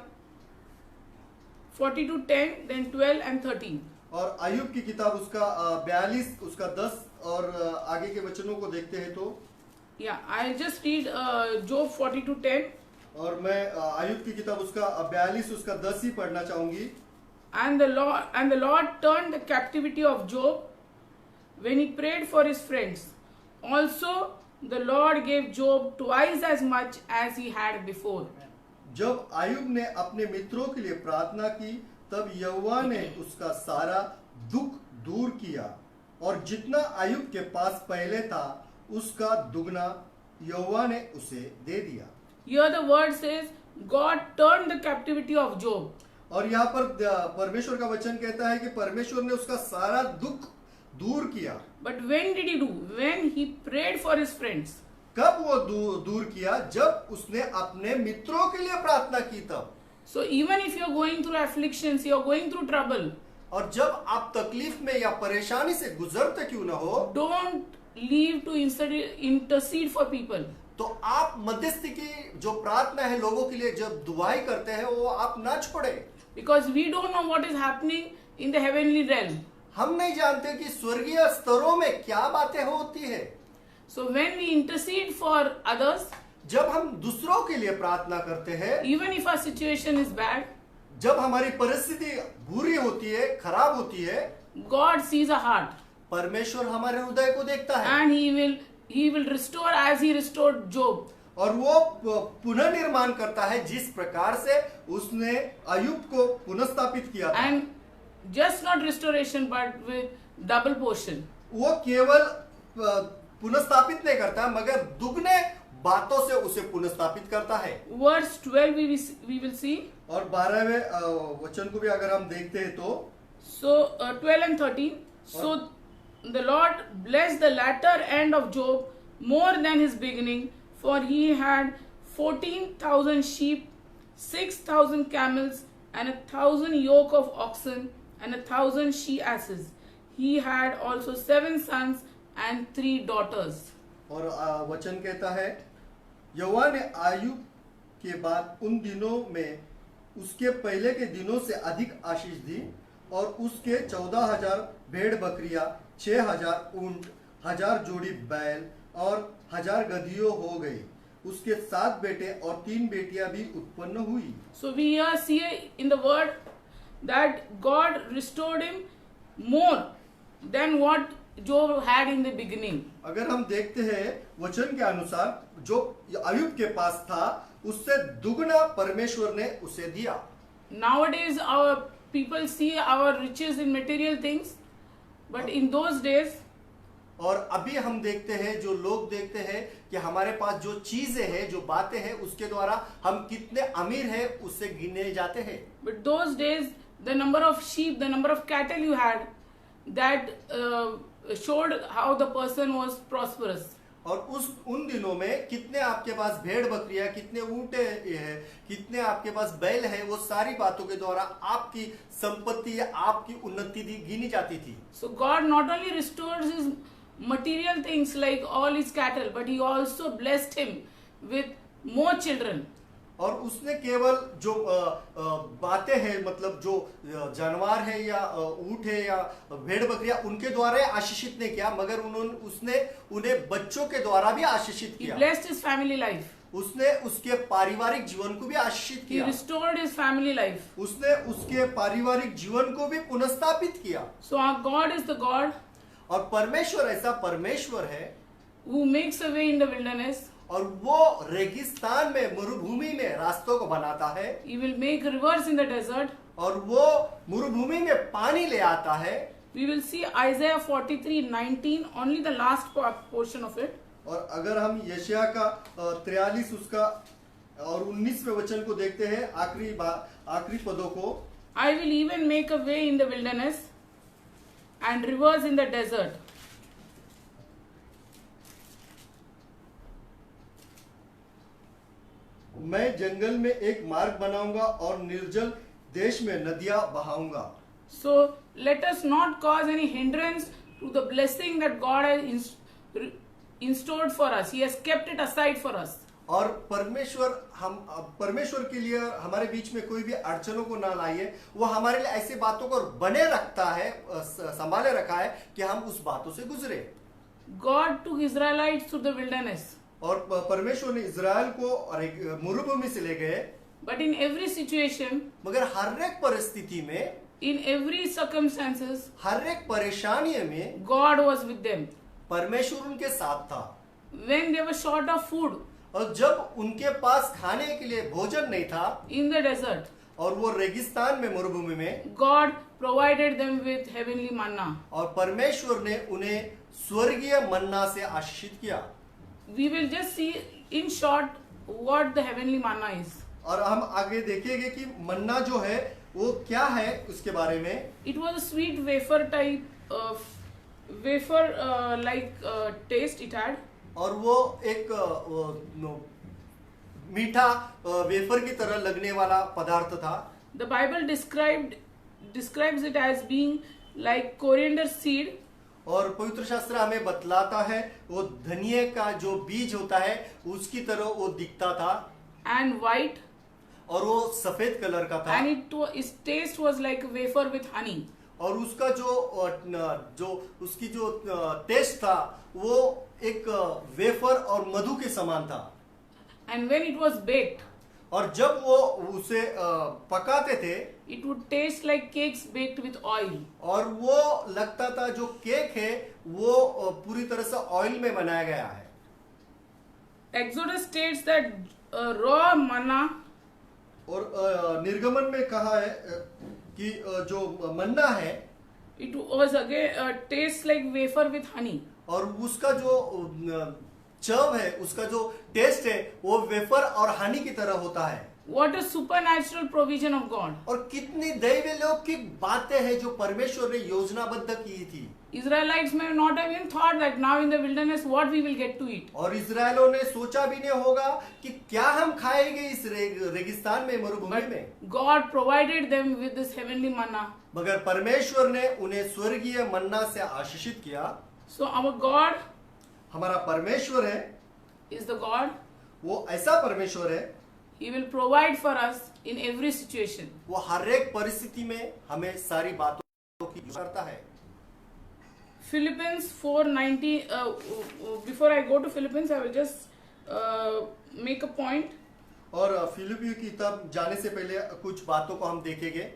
42, 10, then 12 and 13. और अय्यूब की किताब उसका 42 उसका 10 और आगे के वचनों को देखते हैं तो, Yeah, I'll just read Job 42, 10. और मैं अय्यूब की किताब उसका 42 उसका 10 ही पढ़ना चाहूंगी। And the Lord turned the captivity of Job when he prayed for his friends. Also, the Lord gave Job twice as much as he had before. जब अय्यूब ने अपने मित्रों के लिए प्रार्थना की तब यहोवा ने उसका सारा दुख दूर किया, और जितना अय्यूब के पास पहले था उसका दुगना यहोवा ने उसे दे दिया। Here the word says God turned the captivity of Job. और यहाँ पर परमेश्वर का वचन कहता है कि परमेश्वर ने उसका सारा दुख दूर किया। But when did he do? When he prayed for his friends. कब वो दूर किया? जब उसने अपने मित्रों के लिए प्रार्थना की तब। So even if you're going through afflictions, you're going through trouble, और जब आप तकलीफ में या परेशानी से गुजरते क्यों ना हो, don't leave to intercede for people. तो आप मध्यस्थी की जो प्रार्थना है लोगों के लिए जब दुआई करते हैं वो आप ना छोड़े, Because we don't know what is happening in the heavenly realm. हम नहीं जानते कि स्वर्गीय स्तरों में क्या बातें होती है। So when we intercede for others, जब हम दूसरों के लिए प्रार्थना करते हैं, even if our situation is bad, जब हमारी परिस्थिति बुरी होती है, खराब होती है, God sees our heart परमेश्वर हमारे हृदय को देखता है, and he will restore as he restored Job. और वो पुनः निर्माण करता है जिस प्रकार से उसने अय्यूब को पुनः स्थापित किया था। And just not restoration but with double portion. वो केवल पुनः स्थापित नहीं करता मगर दुगने बातों से उसे पुनः स्थापित करता है। Verse 12 we will see. और 12वें वचन को भी अगर हम देखते हैं तो, So 12 and 13. So the Lord blessed the latter end of Job more than his beginning, for he had 14,000 sheep, 6,000 camels, and 1,000 yoke of oxen, and 1,000 she-asses. He had also 7 sons and 3 daughters. और वचन कहता है, यहोवा ने अय्यूब के बाद उन दिनों में उसके पहले के दिनों से अधिक आशीष दी, और उसके 14,000 भेड़ बकरियां, 6,000 ऊंट, 1,000 जोड़ी बैल और 1,000 गदहियों हो गई। उसके 7 बेटे और 3 बेटियां भी उत्पन्न हुई। So we here see in the word that God restored him more than what Job had in the beginning. अगर हम देखते हैं वचन के अनुसार जो अय्यूब के पास था उससे दुगना परमेश्वर ने उसे दिया। Nowadays our people see our riches in material things, but in those days और अभी हम देखते हैं, जो लोग देखते हैं कि हमारे पास जो चीजें हैं, जो बातें हैं, उसके द्वारा हम कितने अमीर हैं उससे गिने जाते हैं। But those days, the number of sheep, the number of cattle you had, that showed how the person was prosperous. और उन दिनों में कितने आपके पास भेड़ बकरियां, कितने ऊंटे हैं, कितने आपके पास बैल है, वो सारी बातों के द्वारा आपकी संपत्ति, आपकी उन्नति गिनी जाती थी। So God not only restores his material things like all his cattle, but he also blessed him with more children. और उसने केवल जो बातें हैं, मतलब जो जानवर है या ऊंट है या भेड़ बकरियां, उनके द्वारा ही आशीषित नहीं किया, मगर उसने उन्हें बच्चों के द्वारा भी आशीषित He किया। blessed his family life. उसने उसके पारिवारिक जीवन को भी आशीषित He किया। restored his family life. उसने उसके पारिवारिक जीवन को भी पुनर्स्थापित किया। So our God is the God और परमेश्वर ऐसा परमेश्वर है who makes a way in the wilderness. और वो रेगिस्तान में, मरुभूमि में रास्तों को बनाता है, He will make rivers in the desert. और वो मरुभूमि में पानी ले आता है। We will see Isaiah 43:19, only the last portion of it. और अगर हम यशायाह का 43 उसका और 19वें वचन को देखते हैं, आखिरी पदों को, I will even make a way in the wilderness and rivers in the desert. मैं जंगल में एक मार्ग बनाऊंगा और निर्जल देश में नदियां बहाऊंगा। So let us not cause any hindrance to the blessing that God has installed for us. He has kept it aside for us. और परमेश्वर के लिए हमारे बीच में कोई भी अड़चनों को ना लाइए। वो हमारे लिए ऐसी बातों को बने रखता है, संभाले रखा है कि हम उस बातों से गुजरे। God took Israelites through the wilderness. और परमेश्वर ने इज़राइल को मरुभूमि से ले गए, But in every situation, मगर हर एक परिस्थिति में, in every circumstances, हर एक परेशानी में God was with them. परमेश्वर उनके साथ था। When they were short of food और जब उनके पास खाने के लिए भोजन नहीं था in the desert, और वो रेगिस्तान में, मरुभूमि में, God provided them with heavenly manna. और परमेश्वर ने उन्हें स्वर्गीय मन्ना से आशीषित किया। We will just see in short what the heavenly manna is. और हम आगे देखेंगे कि मन्ना जो है वो क्या है उसके बारे में। It was a sweet wafer type of like taste it had. और वो एक मीठा वेफर की तरह लगने वाला पदार्थ था। The Bible describes it as being like coriander seed. और पवित्र शास्त्र हमें बतलाता है वो धनिये का जो बीज होता है उसकी तरह वो दिखता था, And white. और वो सफेद कलर का था। And its taste was like a wafer with honey. और उसका उसकी जो टेस्ट था वो एक वेफर और मधु के समान था। And when it was baked, और जब वो उसे पकाते थे, it would taste like cakes baked with oil. और वो लगता था जो केक है वो पूरी तरह से ऑयल में बनाया गया है। Exodus states that raw manna, और निर्गमन में कहा है कि जो मन्ना है, it was again tastes like wafer with honey. और उसका जो चव है, उसका जो टेस्ट है वो वेफर और हनी की तरह होता है। What a supernatural provision of God. और कितनी दैवीय लौकिक बातें हैं जो परमेश्वर ने योजनाबद्ध की थी। Israelites may not have even thought that now in the wilderness what we will get to eat. और इजरायलों ने सोचा भी नहीं होगा कि क्या हम खाएंगे इस रेगिस्तान में, मरुभूमि But में। God provided them with this heavenly manna. मगर परमेश्वर ने उन्हें स्वर्गीय मन्ना से आशीषित किया। So our God हमारा परमेश्वर है, is the God. वो ऐसा परमेश्वर है, He will provide for us in every situation. वो हर एक परिस्थिति में हमें सारी बातों की करता है। Philippians 4:19. Before I go to Philippians, I will just make a point. और फिलिपियों की किताब जाने से पहले कुछ बातों को हम देखेंगे।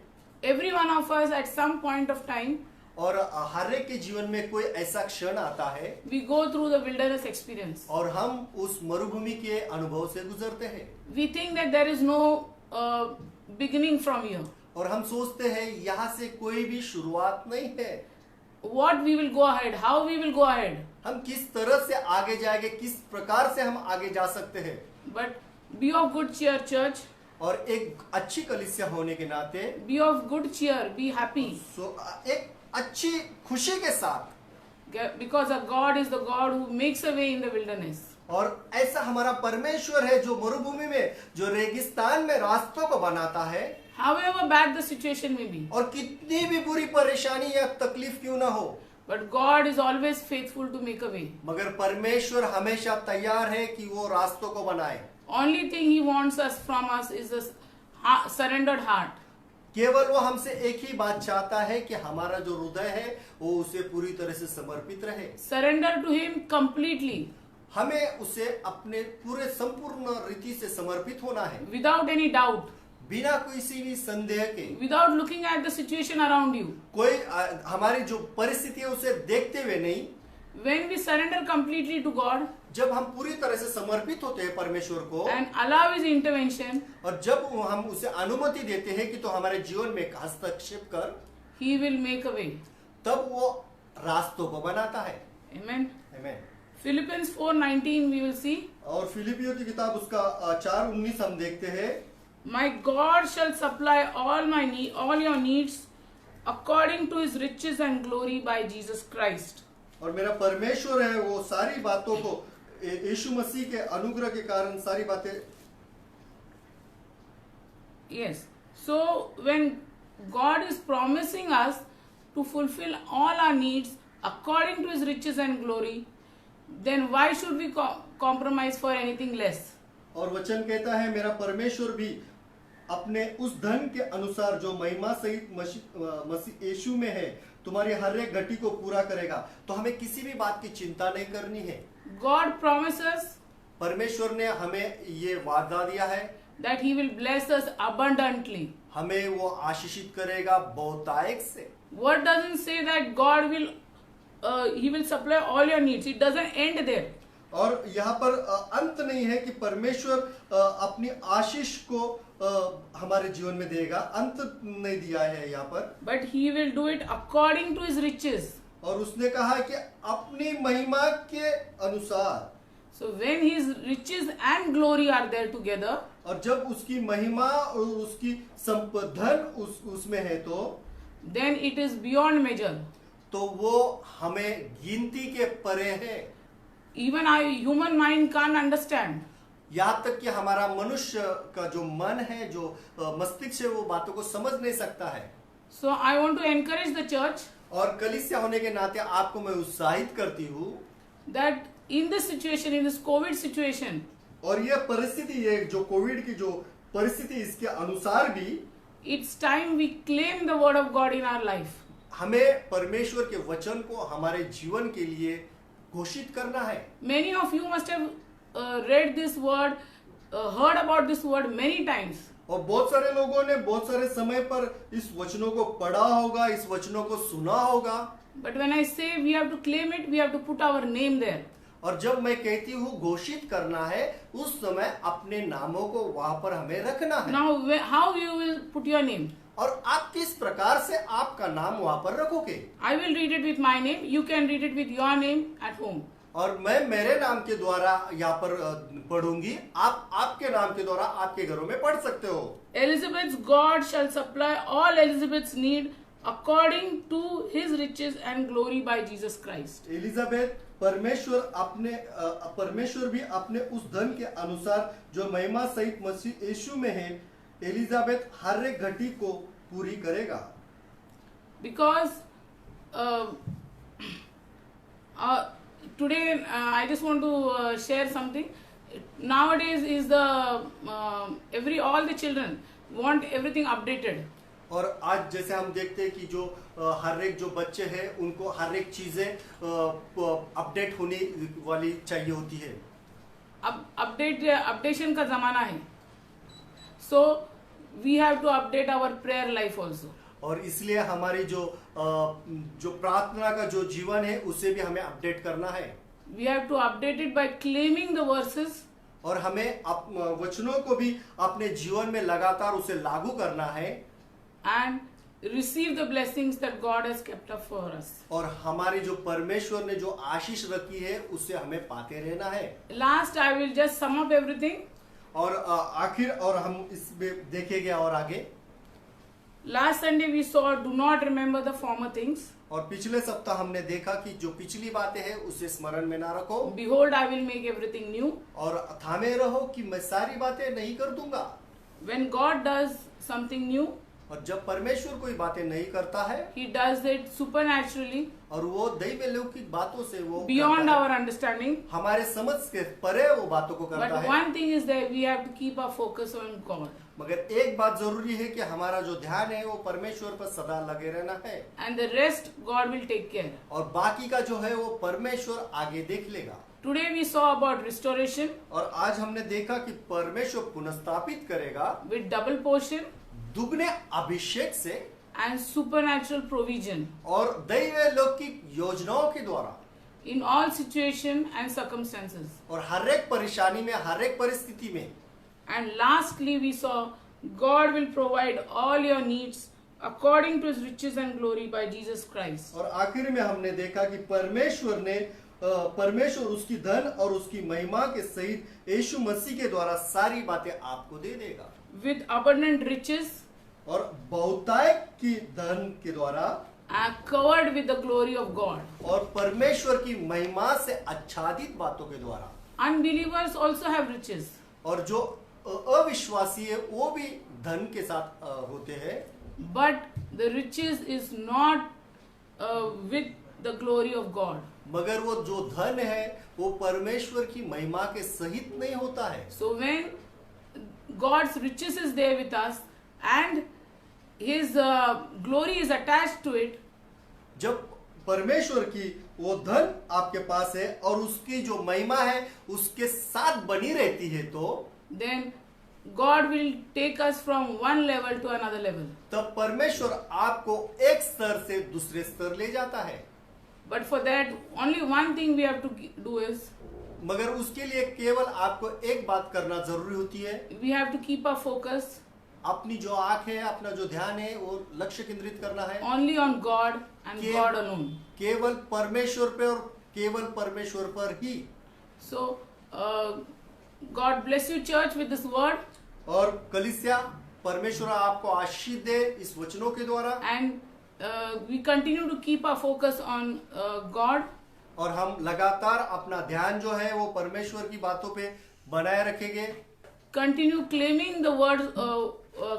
Every one of us at some point of time, और हर एक के जीवन में कोई ऐसा क्षण आता है, we go through the wilderness experience. और हम उस मरुभूमि के अनुभव से गुजरते हैं। We think that there is no beginning from here. और हम सोचते हैं यहाँ से कोई भी शुरुआत नहीं है। What we will go ahead, how we will go ahead. हम किस तरह से आगे जाएंगे, किस प्रकार से हम आगे जा सकते हैं। But be of good cheer, church. और एक अच्छी कलीसिया होने के नाते Be of good cheer, be happy. एक अच्छी खुशी के साथ, Because our God is the God who makes a way in the wilderness. और ऐसा हमारा परमेश्वर है जो मरुभूमि में, जो रेगिस्तान में रास्तों को बनाता है। However bad the situation may be, और कितनी भी बुरी परेशानी या तकलीफ क्यों ना हो, But God is always faithful to make a way. मगर परमेश्वर हमेशा तैयार है कि वो रास्तों को बनाए। Only thing He wants us from us is a surrendered heart. केवल वो हमसे एक ही बात चाहता है कि हमारा जो हृदय है वो उसे पूरी तरह से समर्पित रहे। Surrender to Him completely, हमें उसे अपने पूरे संपूर्ण रीति से समर्पित होना है, without any doubt, बिना किसी भी संदेह के। without looking at the situation around you. कोई हमारी जो परिस्थिति है उसे देखते हुए नहीं। When we surrender completely to God जब हम पूरी तरह से समर्पित होते हैं परमेश्वर को and allow His intervention, और जब हम उसे अनुमति देते हैं कि तो हमारे जीवन में हस्तक्षेप कर, He will make a way. तब वो रास्तों को बनाता है। Amen. आमीन। Philippians 4:19 we will see. और फिलिपियों की किताब उसका 4:19 हम देखते हैं। My God shall supply all your needs according to His riches and glory by Jesus Christ. और मेरा परमेश्वर है वो सारी बातों को यीशु मसीह के अनुग्रह के कारण सारी बातें। Yes. So when God is promising us to fulfill all our needs according to His riches and glory, then why should we compromise for anything less? और वचन कहता है मेरा परमेश्वर भी अपने उस धन के अनुसार जो महिमा सहित मसीह यीशु में है तुम्हारी हर एक घटी को पूरा करेगा। तो हमें किसी भी बात की चिंता नहीं करनी है। God promises परमेश्वर ने हमें ये वादा दिया है that He will bless us abundantly. हमें वो आशीषित करेगा बहुतायत से। Word doesn't say that God will He will supply all your needs. It doesn't end there. और यहाँ पर अंत नहीं है कि परमेश्वर अपनी आशीष को हमारे जीवन में देगा, अंत नहीं दिया है यहाँ पर। But He will do it according to His riches. और उसने कहा कि अपनी महिमा के अनुसार। So when His riches and glory are there together, और जब उसकी महिमा और उसकी धन उसमें है तो then it is beyond measure. तो वो हमें गिनती के परे है। Even our human mind can't understand. यहाँ तक कि हमारा मनुष्य का जो मन है, जो मस्तिष्क है, वो बातों को समझ नहीं सकता है। So I want to encourage the church और कलीसिया होने के नाते आपको मैं उत्साहित करती हूँ that in this situation, in this COVID situation, और ये परिस्थिति, ये जो कोविड की जो परिस्थिति, इसके अनुसार भी it's time we claim the word of God in our life. हमें परमेश्वर के वचन को हमारे जीवन के लिए घोषित करना है। Many of you must have read this word, heard about this word many times. और बहुत सारे लोगों ने बहुत सारे समय पर इस वचनों को पढ़ा होगा, इस वचनों को सुना होगा। But when I say we have to claim it, we have to put our name there. और जब मैं कहती हूँ घोषित करना है, उस समय अपने नामों को वहां पर हमें रखना है। Now, how you will put your name? और आप किस प्रकार से आपका नाम वहां पर रखोगे? I will read it with my name. You can read it with your name at home. और मैं मेरे नाम के द्वारा यहाँ पर पढ़ूंगी, आप आपके नाम के द्वारा आपके घरों में पढ़ सकते हो। Elizabeth's God shall supply all Elizabeth's need according to His riches and glory by Jesus Christ. Elizabeth परमेश्वर भी अपने उस धन के अनुसार जो महिमा सहित मसीह यीशु में है, एलिजाबेथ हर एक घटी को पूरी करेगा। Because today I just want to share something. Nowadays is the all the children want everything updated. और आज जैसे हम देखते हैं कि जो हर एक जो बच्चे हैं उनको हर एक चीजें अपडेट होने वाली चाहिए होती है। अब अपडेशन का जमाना है। So we have to update our prayer life also. और इसलिए हमारी जो प्रार्थना का जो जीवन है उसे भी हमें अपडेट करना है। We have to update it by claiming the verses. और हमें वचनों को भी अपने जीवन में लगातार उसे लागू करना है। And receive the blessings that God has kept up for us. और हमारी जो परमेश्वर ने जो आशीष रखी है उसे हमें पाते रहना है। Last I will just sum up everything. और आखिर और हम इसमें देखेंगे और आगे। Last Sunday we saw do not remember the former things. और पिछले सप्ताह हमने देखा कि जो पिछली बातें हैं उसे स्मरण में ना रखो। Behold, I will make everything new. और थामे रहो कि मैं सारी बातें नहीं कर दूंगा। When God does something new, और जब परमेश्वर कोई बातें नहीं करता है He does it supernaturally, और वो दैव लौकिक बातों से वो beyond करता है, our understanding. हमारे समझ के परे वो बातों को But करता है। one thing is that we have to keep our focus on God. मगर एक बात जरूरी है कि हमारा जो ध्यान है वो परमेश्वर पर सदा लगे रहना है, And the rest, God will take care. और बाकी का जो है वो परमेश्वर आगे देख लेगा। Today we saw about restoration और आज हमने देखा कि परमेश्वर पुनर्स्थापित करेगा with double portion दुगने अभिषेक से and supernatural provision और दैव लौकिक योजनाओं के द्वारा in all situation and circumstances. और हर एक परेशानी में, हर एक परिस्थिति में। And lastly we saw God will provide all your needs according to his riches and glory by Jesus Christ. और आखिर में हमने देखा कि परमेश्वर उसकी धन और उसकी महिमा के सहित यीशु मसीह के द्वारा सारी बातें आपको दे देगा, With abundant riches और बहुतायत की धन के द्वारा are covered with the glory of God. और परमेश्वर की महिमा से आच्छादित बातों के द्वारा। Unbelievers also have riches, और जो अविश्वासी है वो भी धन के साथ होते हैं, but the riches is not with the glory of God. मगर वो जो धन है वो परमेश्वर की महिमा के सहित नहीं होता है। So when God's riches is there with us and his glory is attached to it, जब परमेश्वर की वो धन आपके पास है और उसकी जो महिमा है उसके साथ बनी रहती है, तो then God will take us from one level to another level. तब परमेश्वर आपको एक स्तर से दूसरे स्तर ले जाता है। But for that, only one thing we have to do is मगर उसके लिए केवल आपको एक बात करना जरूरी होती है, we have to keep our focus अपनी जो आंख है, अपना जो ध्यान है वो लक्ष्य केंद्रित करना है only on God and Ke- God alone. केवल परमेश्वर पे और केवल परमेश्वर पर ही। So, God bless you, church, with this word, और कलीसिया, परमेश्वर आपको आशीष दे इस वचनों के द्वारा, and we continue to keep our focus on God. और हम लगातार अपना ध्यान जो है वो परमेश्वर की बातों पे बनाए रखेंगे। Continue claiming the words,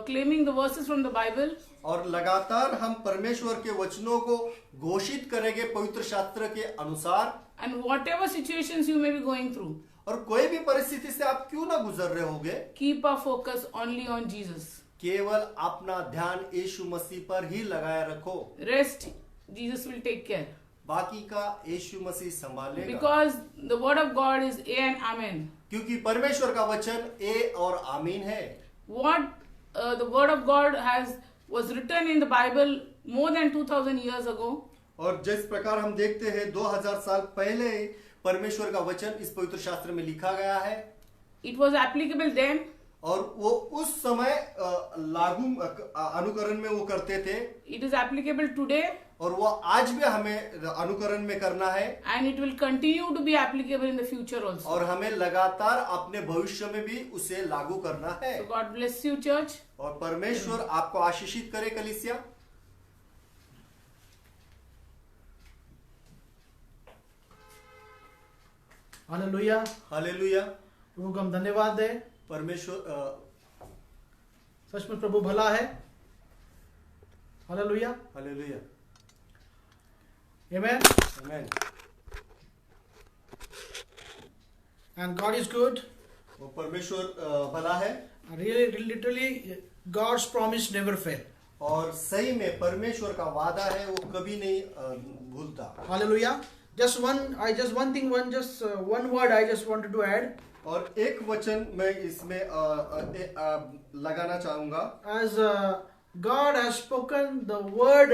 claiming the verses from the Bible, और लगातार हम परमेश्वर के वचनों को घोषित करेंगे पवित्र शास्त्र के अनुसार। and whatever situations you may be going through, और कोई भी परिस्थिति से आप क्यों ना गुजर रहे होगे, keep our focus only on Jesus. केवल अपना ध्यान यीशु मसीह पर ही लगाए रखो, Rest, Jesus will take care. बाकी का यीशु मसीह संभालेगा। Because the word of God is A and Amen. क्योंकि परमेश्वर का वचन ए और आमीन है। What the word of God was written in the Bible more than 2000 years ago, और जिस प्रकार हम देखते हैं 2000 साल पहले परमेश्वर का वचन इस पवित्र शास्त्र में लिखा गया है, it was applicable then, और वो उस समय लागू अनुकरण में वो करते थे, it is applicable today, और वो आज भी हमें अनुकरण में करना है, and it will continue to be applicable in the future also. और हमें लगातार अपने भविष्य में भी उसे लागू करना है। So God bless you, church. और परमेश्वर आपको आशीषित करे कलीसिया। हालेलुया। हालेलुया। प्रभु को हम धन्यवाद दें। परमेश्वर सच में प्रभु भला है। Hallelujah. Hallelujah. Amen. Amen. And God is good. वो परमेश्वर भला है। Really, literally, God's promise never fail. और सही में परमेश्वर का वादा है वो कभी नहीं भूलता। Hallelujah. One word I just wanted to add. और एक वचन मैं इसमें लगाना चाहूंगा। As God has spoken the word,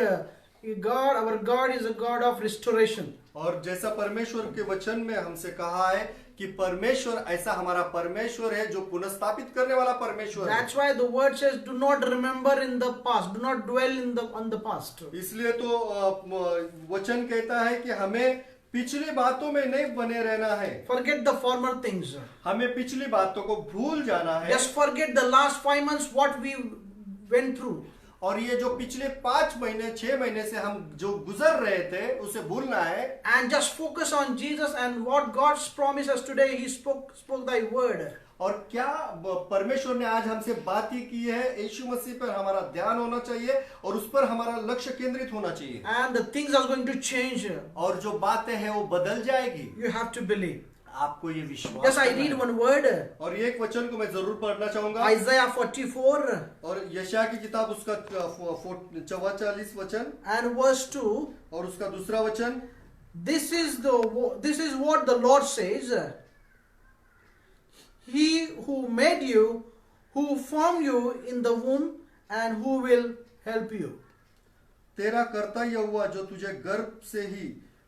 our God is a God of restoration. और जैसा परमेश्वर के वचन में हमसे कहा है कि परमेश्वर ऐसा हमारा परमेश्वर है जो पुनर्स्थापित करने वाला परमेश्वर है। That's why the word says, do not remember in the past, do not dwell on the past. इसलिए तो वचन कहता है कि हमें पिछली बातों में नहीं बने रहना है। Forget the former things. हमें पिछली बातों को भूल जाना है। Just forget the last 5 months what we went through. और ये जो पिछले 5 महीने 6 महीने से हम जो गुजर रहे थे उसे भूलना है। And just focus on Jesus and what God's promise us today. He spoke thy word. और क्या परमेश्वर ने आज हमसे बात ही की है, यीशु मसीह पर हमारा ध्यान होना चाहिए और उस पर हमारा लक्ष्य केंद्रित होना चाहिए, and the things are going to change. और जो बातें हैं वो बदल जाएगी। You have to believe. आपको ये विश्वास Yes, I करना read है। one word. और एक वचन को मैं जरूर पढ़ना चाहूंगा, Isaiah 44 और यशायाह की किताब उसका 44 वचन and verse 2. और उसका दूसरा वचन। This is what the Lord says. He who made you, who formed you in the womb, and who will help you. तेरा कर्ता यहोवा जो तुझे गर्भ से ही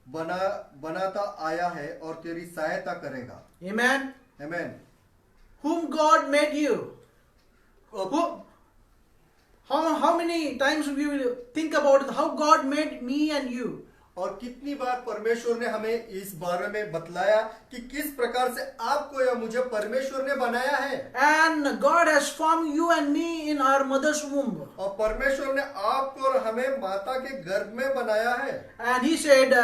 बनाता आया है और तेरी सहायता करेगा। Amen. आमीन। Whom God made you. How many times we will think about how God made me and you. और कितनी बार परमेश्वर ने हमें इस बारे में बतलाया कि किस प्रकार से आपको या मुझे परमेश्वर ने बनाया है। And God has formed you and me in our mother's womb. और परमेश्वर ने आपको और हमें माता के गर्भ में बनाया है। And He said,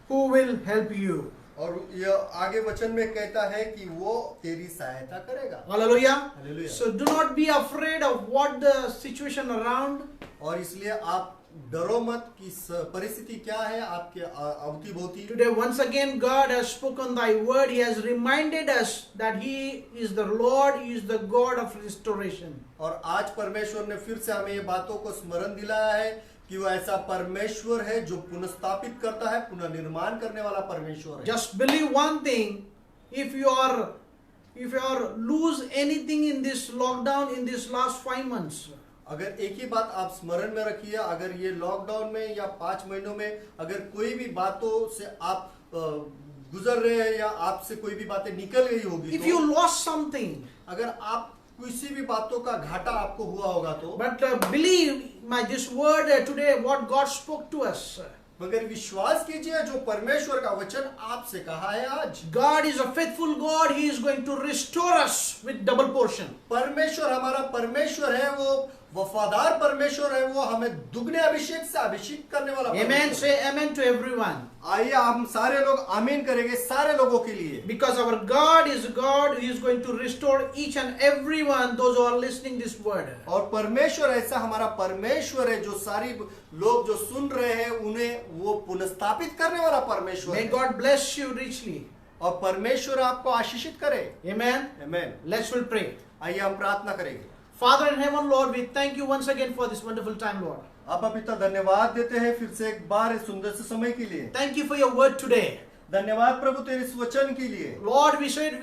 who will help you. और यह आगे वचन में कहता है कि वो तेरी सहायता करेगा। Hallelujah. Hallelujah. So do not be afraid of what the situation around. और इसलिए आप डरो मत कि परिस्थिति क्या है आपके अवती भोवती। Today once again God has spoken thy word. He has reminded us that He is the Lord, He is the God of restoration. और आज परमेश्वर ने फिर से हमें ये बातों को स्मरण दिलाया है कि वो ऐसा परमेश्वर है जो पुनर्स्थापित करता है, पुनर्निर्माण करने वाला परमेश्वर है। Just believe one thing, if you are lose anything in this lockdown in this last 5 months, अगर एक ही बात आप स्मरण में रखिए, अगर ये लॉकडाउन में या 5 महीनों में अगर कोई भी बातों से आप गुजर रहे हैं या आपसे कोई भी बातें निकल गई होगी, if you lost something, अगर आप किसी भी बातों का घाटा आपको हुआ होगा तो, but believe this word today what God spoke to us. मगर विश्वास कीजिए जो परमेश्वर का वचन आपसे कहा है आज। God is a faithful God. He is going to restore us with double portion. परमेश्वर हमारा परमेश्वर है, वो वफादार परमेश्वर है, वो हमें दुगने अभिषेक से अभिषेक करने वाला Amen. परमेश्वर Say amen to everyone. आइए हम सारे लोग आमीन करेंगे सारे लोगों के लिए, Because our God is God, He is going to restore each and every one, those who are listening this word. और परमेश्वर ऐसा हमारा परमेश्वर है जो सारी लोग जो सुन रहे हैं उन्हें वो पुनर्स्थापित करने वाला परमेश्वर May है। God bless you richly. और परमेश्वर आपको आशीषित करे। Amen. आमीन। Let's will pray. आइए हम प्रार्थना करेंगे। Father in heaven, Lord, we thank you once again for this wonderful time, Lord. आपा पिता धन्यवाद देते हैं फिर से एक बार इस सुंदर से समय के लिए। Thank you for your word today. धन्यवाद प्रभु तेरे इस वचन के लिए। Lord, we said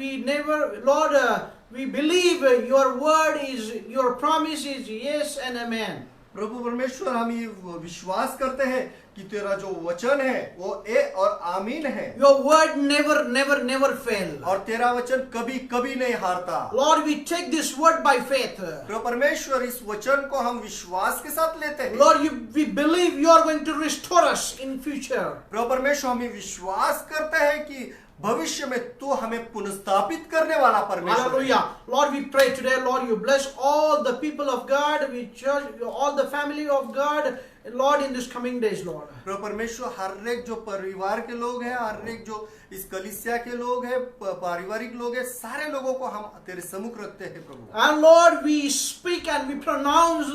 we believe your word is, your promise is yes and amen. प्रभु परमेश्वर हम ये विश्वास करते हैं कि तेरा जो वचन है वो ए और आमीन है। Your word never fail. और तेरा वचन कभी कभी नहीं हारता। Lord, we take this word by faith. प्रभु परमेश्वर इस वचन को हम विश्वास के साथ लेते हैं। Lord, we believe you are going to restore us in future. प्रभु परमेश्वर हम ये विश्वास करते हैं कि भविष्य में तू हमें पुनर्स्थापित करने वाला परमेश्वर है। Hallelujah. Lord, we pray today, Lord, you bless all the people of God, we church, all the family of God, Lord, in this coming days, Lord. प्रभु परमेश्वर हर एक जो परिवार के लोग हैं, हर एक जो इस कलीसिया के लोग हैं, पारिवारिक लोग हैं, सारे लोगों को हम तेरे सम्मुख रखते हैं प्रभु। And Lord, we speak and we pronounce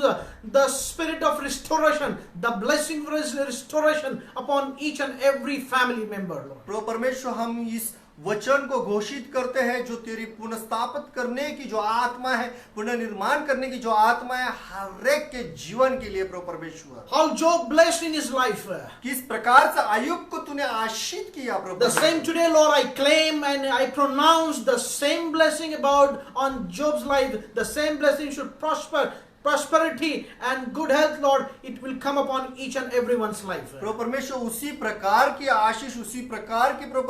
the spirit of restoration, the blessing of restoration upon each and every family member, Lord. प्रभु परमेश्वर हम इस वचन को घोषित करते हैं जो तेरी पुनर्स्थापित करने की जो आत्मा है, पुनर्निर्माण करने की जो आत्मा है हर एक के जीवन के लिए प्रभु परमेश्वर। How Job blessed in his life. किस प्रकार से आयुब को तूने आशीष किया प्रभु। The same today, Lord, I claim and I pronounce the same blessing about on Job's life. The same blessing should prosperity and good health, Lord, it will come upon each and everyone's life. प्रभु परमेश्वर उसी प्रकार की आशीष, उसी प्रकार की प्रभु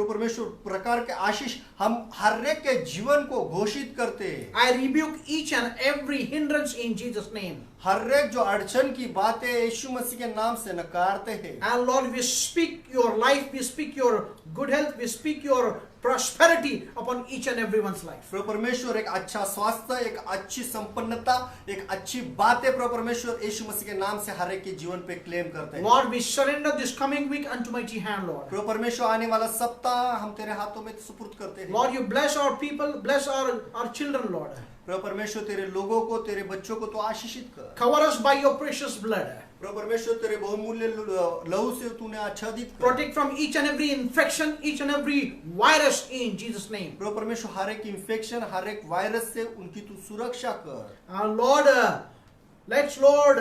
परमेश्वर प्रकार के आशीष हम हर एक के जीवन को घोषित करते हैं। I rebuke each and every hindrance in Jesus' name. हर एक जो अड़चन की बातें यीशु मसीह के नाम से नकारते हैं। And Lord, we speak your life, we speak your good health, we speak your prosperity upon each and everyone's life. प्रभु परमेश्वर एक अच्छा स्वास्थ्य, एक अच्छी संपन्नता, एक अच्छी बातें प्रभु परमेश्वर यीशु मसीह के नाम से हर एक के जीवन पे क्लेम करते हैं। Lord, we surrender this coming week unto mighty hand, Lord. प्रभु परमेश्वर आने वाला सप्ताह हम तेरे हाथों में सुपुर्द करते हैं। Lord, you bless our people, bless our children, Lord. प्रभु परमेश्वर तेरे लोगों को, तेरे बच्चों को तो आशीषित कर। Cover us by your precious blood. प्रभु परमेश्वर तेरे बहुमूल्य लहू से तूने आच्छादित कर। Protect from each and every infection, each and every virus in Jesus' name. प्रभु परमेश्वर हर एक इंफेक्शन, हर एक वायरस से उनकी तू सुरक्षा कर। Lord, Lord,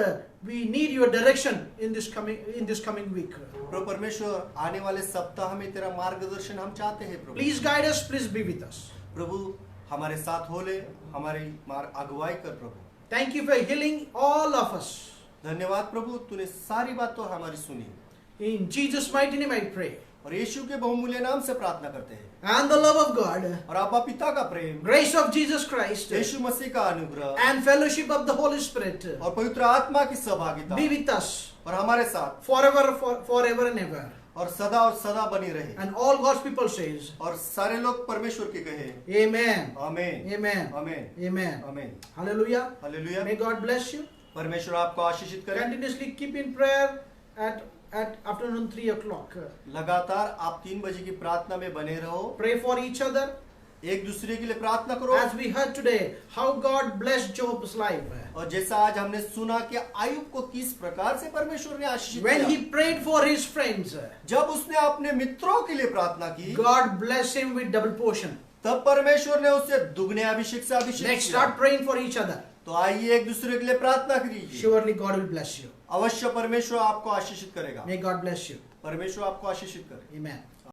we need your direction in this coming week. प्रभु परमेश्वर आने वाले सप्ताह में तेरा मार्गदर्शन हम चाहते हैं प्रभु। Please guide us, please be with us. प्रभु हमारे साथ हो ले, हमारी अगुवाई कर प्रभु। Thank you for healing all of us. धन्यवाद प्रभु, तूने सारी बात तो हमारी सुनी। In Jesus' mighty name I pray. और यीशु के बहुमूल्य नाम से प्रार्थना करते हैं। And the love of God, और आपा पिता का प्रेम, grace of Jesus Christ, यीशु मसीह का अनुग्रह and fellowship of the Holy Spirit और पवित्र आत्मा की सहभागिता be with us और हमारे साथ forever and ever. और सदा बनी रहे। And all God's people says, और सारे लोग परमेश्वर के कहे Amen. आमीन Amen. आमीन Amen. आमीन। Hallelujah. Hallelujah. May God bless you. परमेश्वर आपको आशीषित करे। Continuously keep in prayer at afternoon 3 o'clock. लगातार आप 3 बजे की प्रार्थना में बने रहो। Pray for each other. एक दूसरे के लिए प्रार्थना करो। As we heard today, how God blessed Job's life. और जैसा आज हमने सुना कि आयुब को किस प्रकार से परमेश्वर ने आशीषित When किया। he prayed for his friends, जब उसने अपने मित्रों के लिए प्रार्थना की, God blessed him with double portion. तब परमेश्वर ने उसे दुगने अभिषेक से अभिषेक Next, किया। start praying for each other. तो आइए एक दूसरे के लिए प्रार्थना कीजिए। Surely God will bless you. अवश्य परमेश्वर आपको आशीषित करेगा। May God bless you. परमेश्वर आपको आशीषित करे। Amen.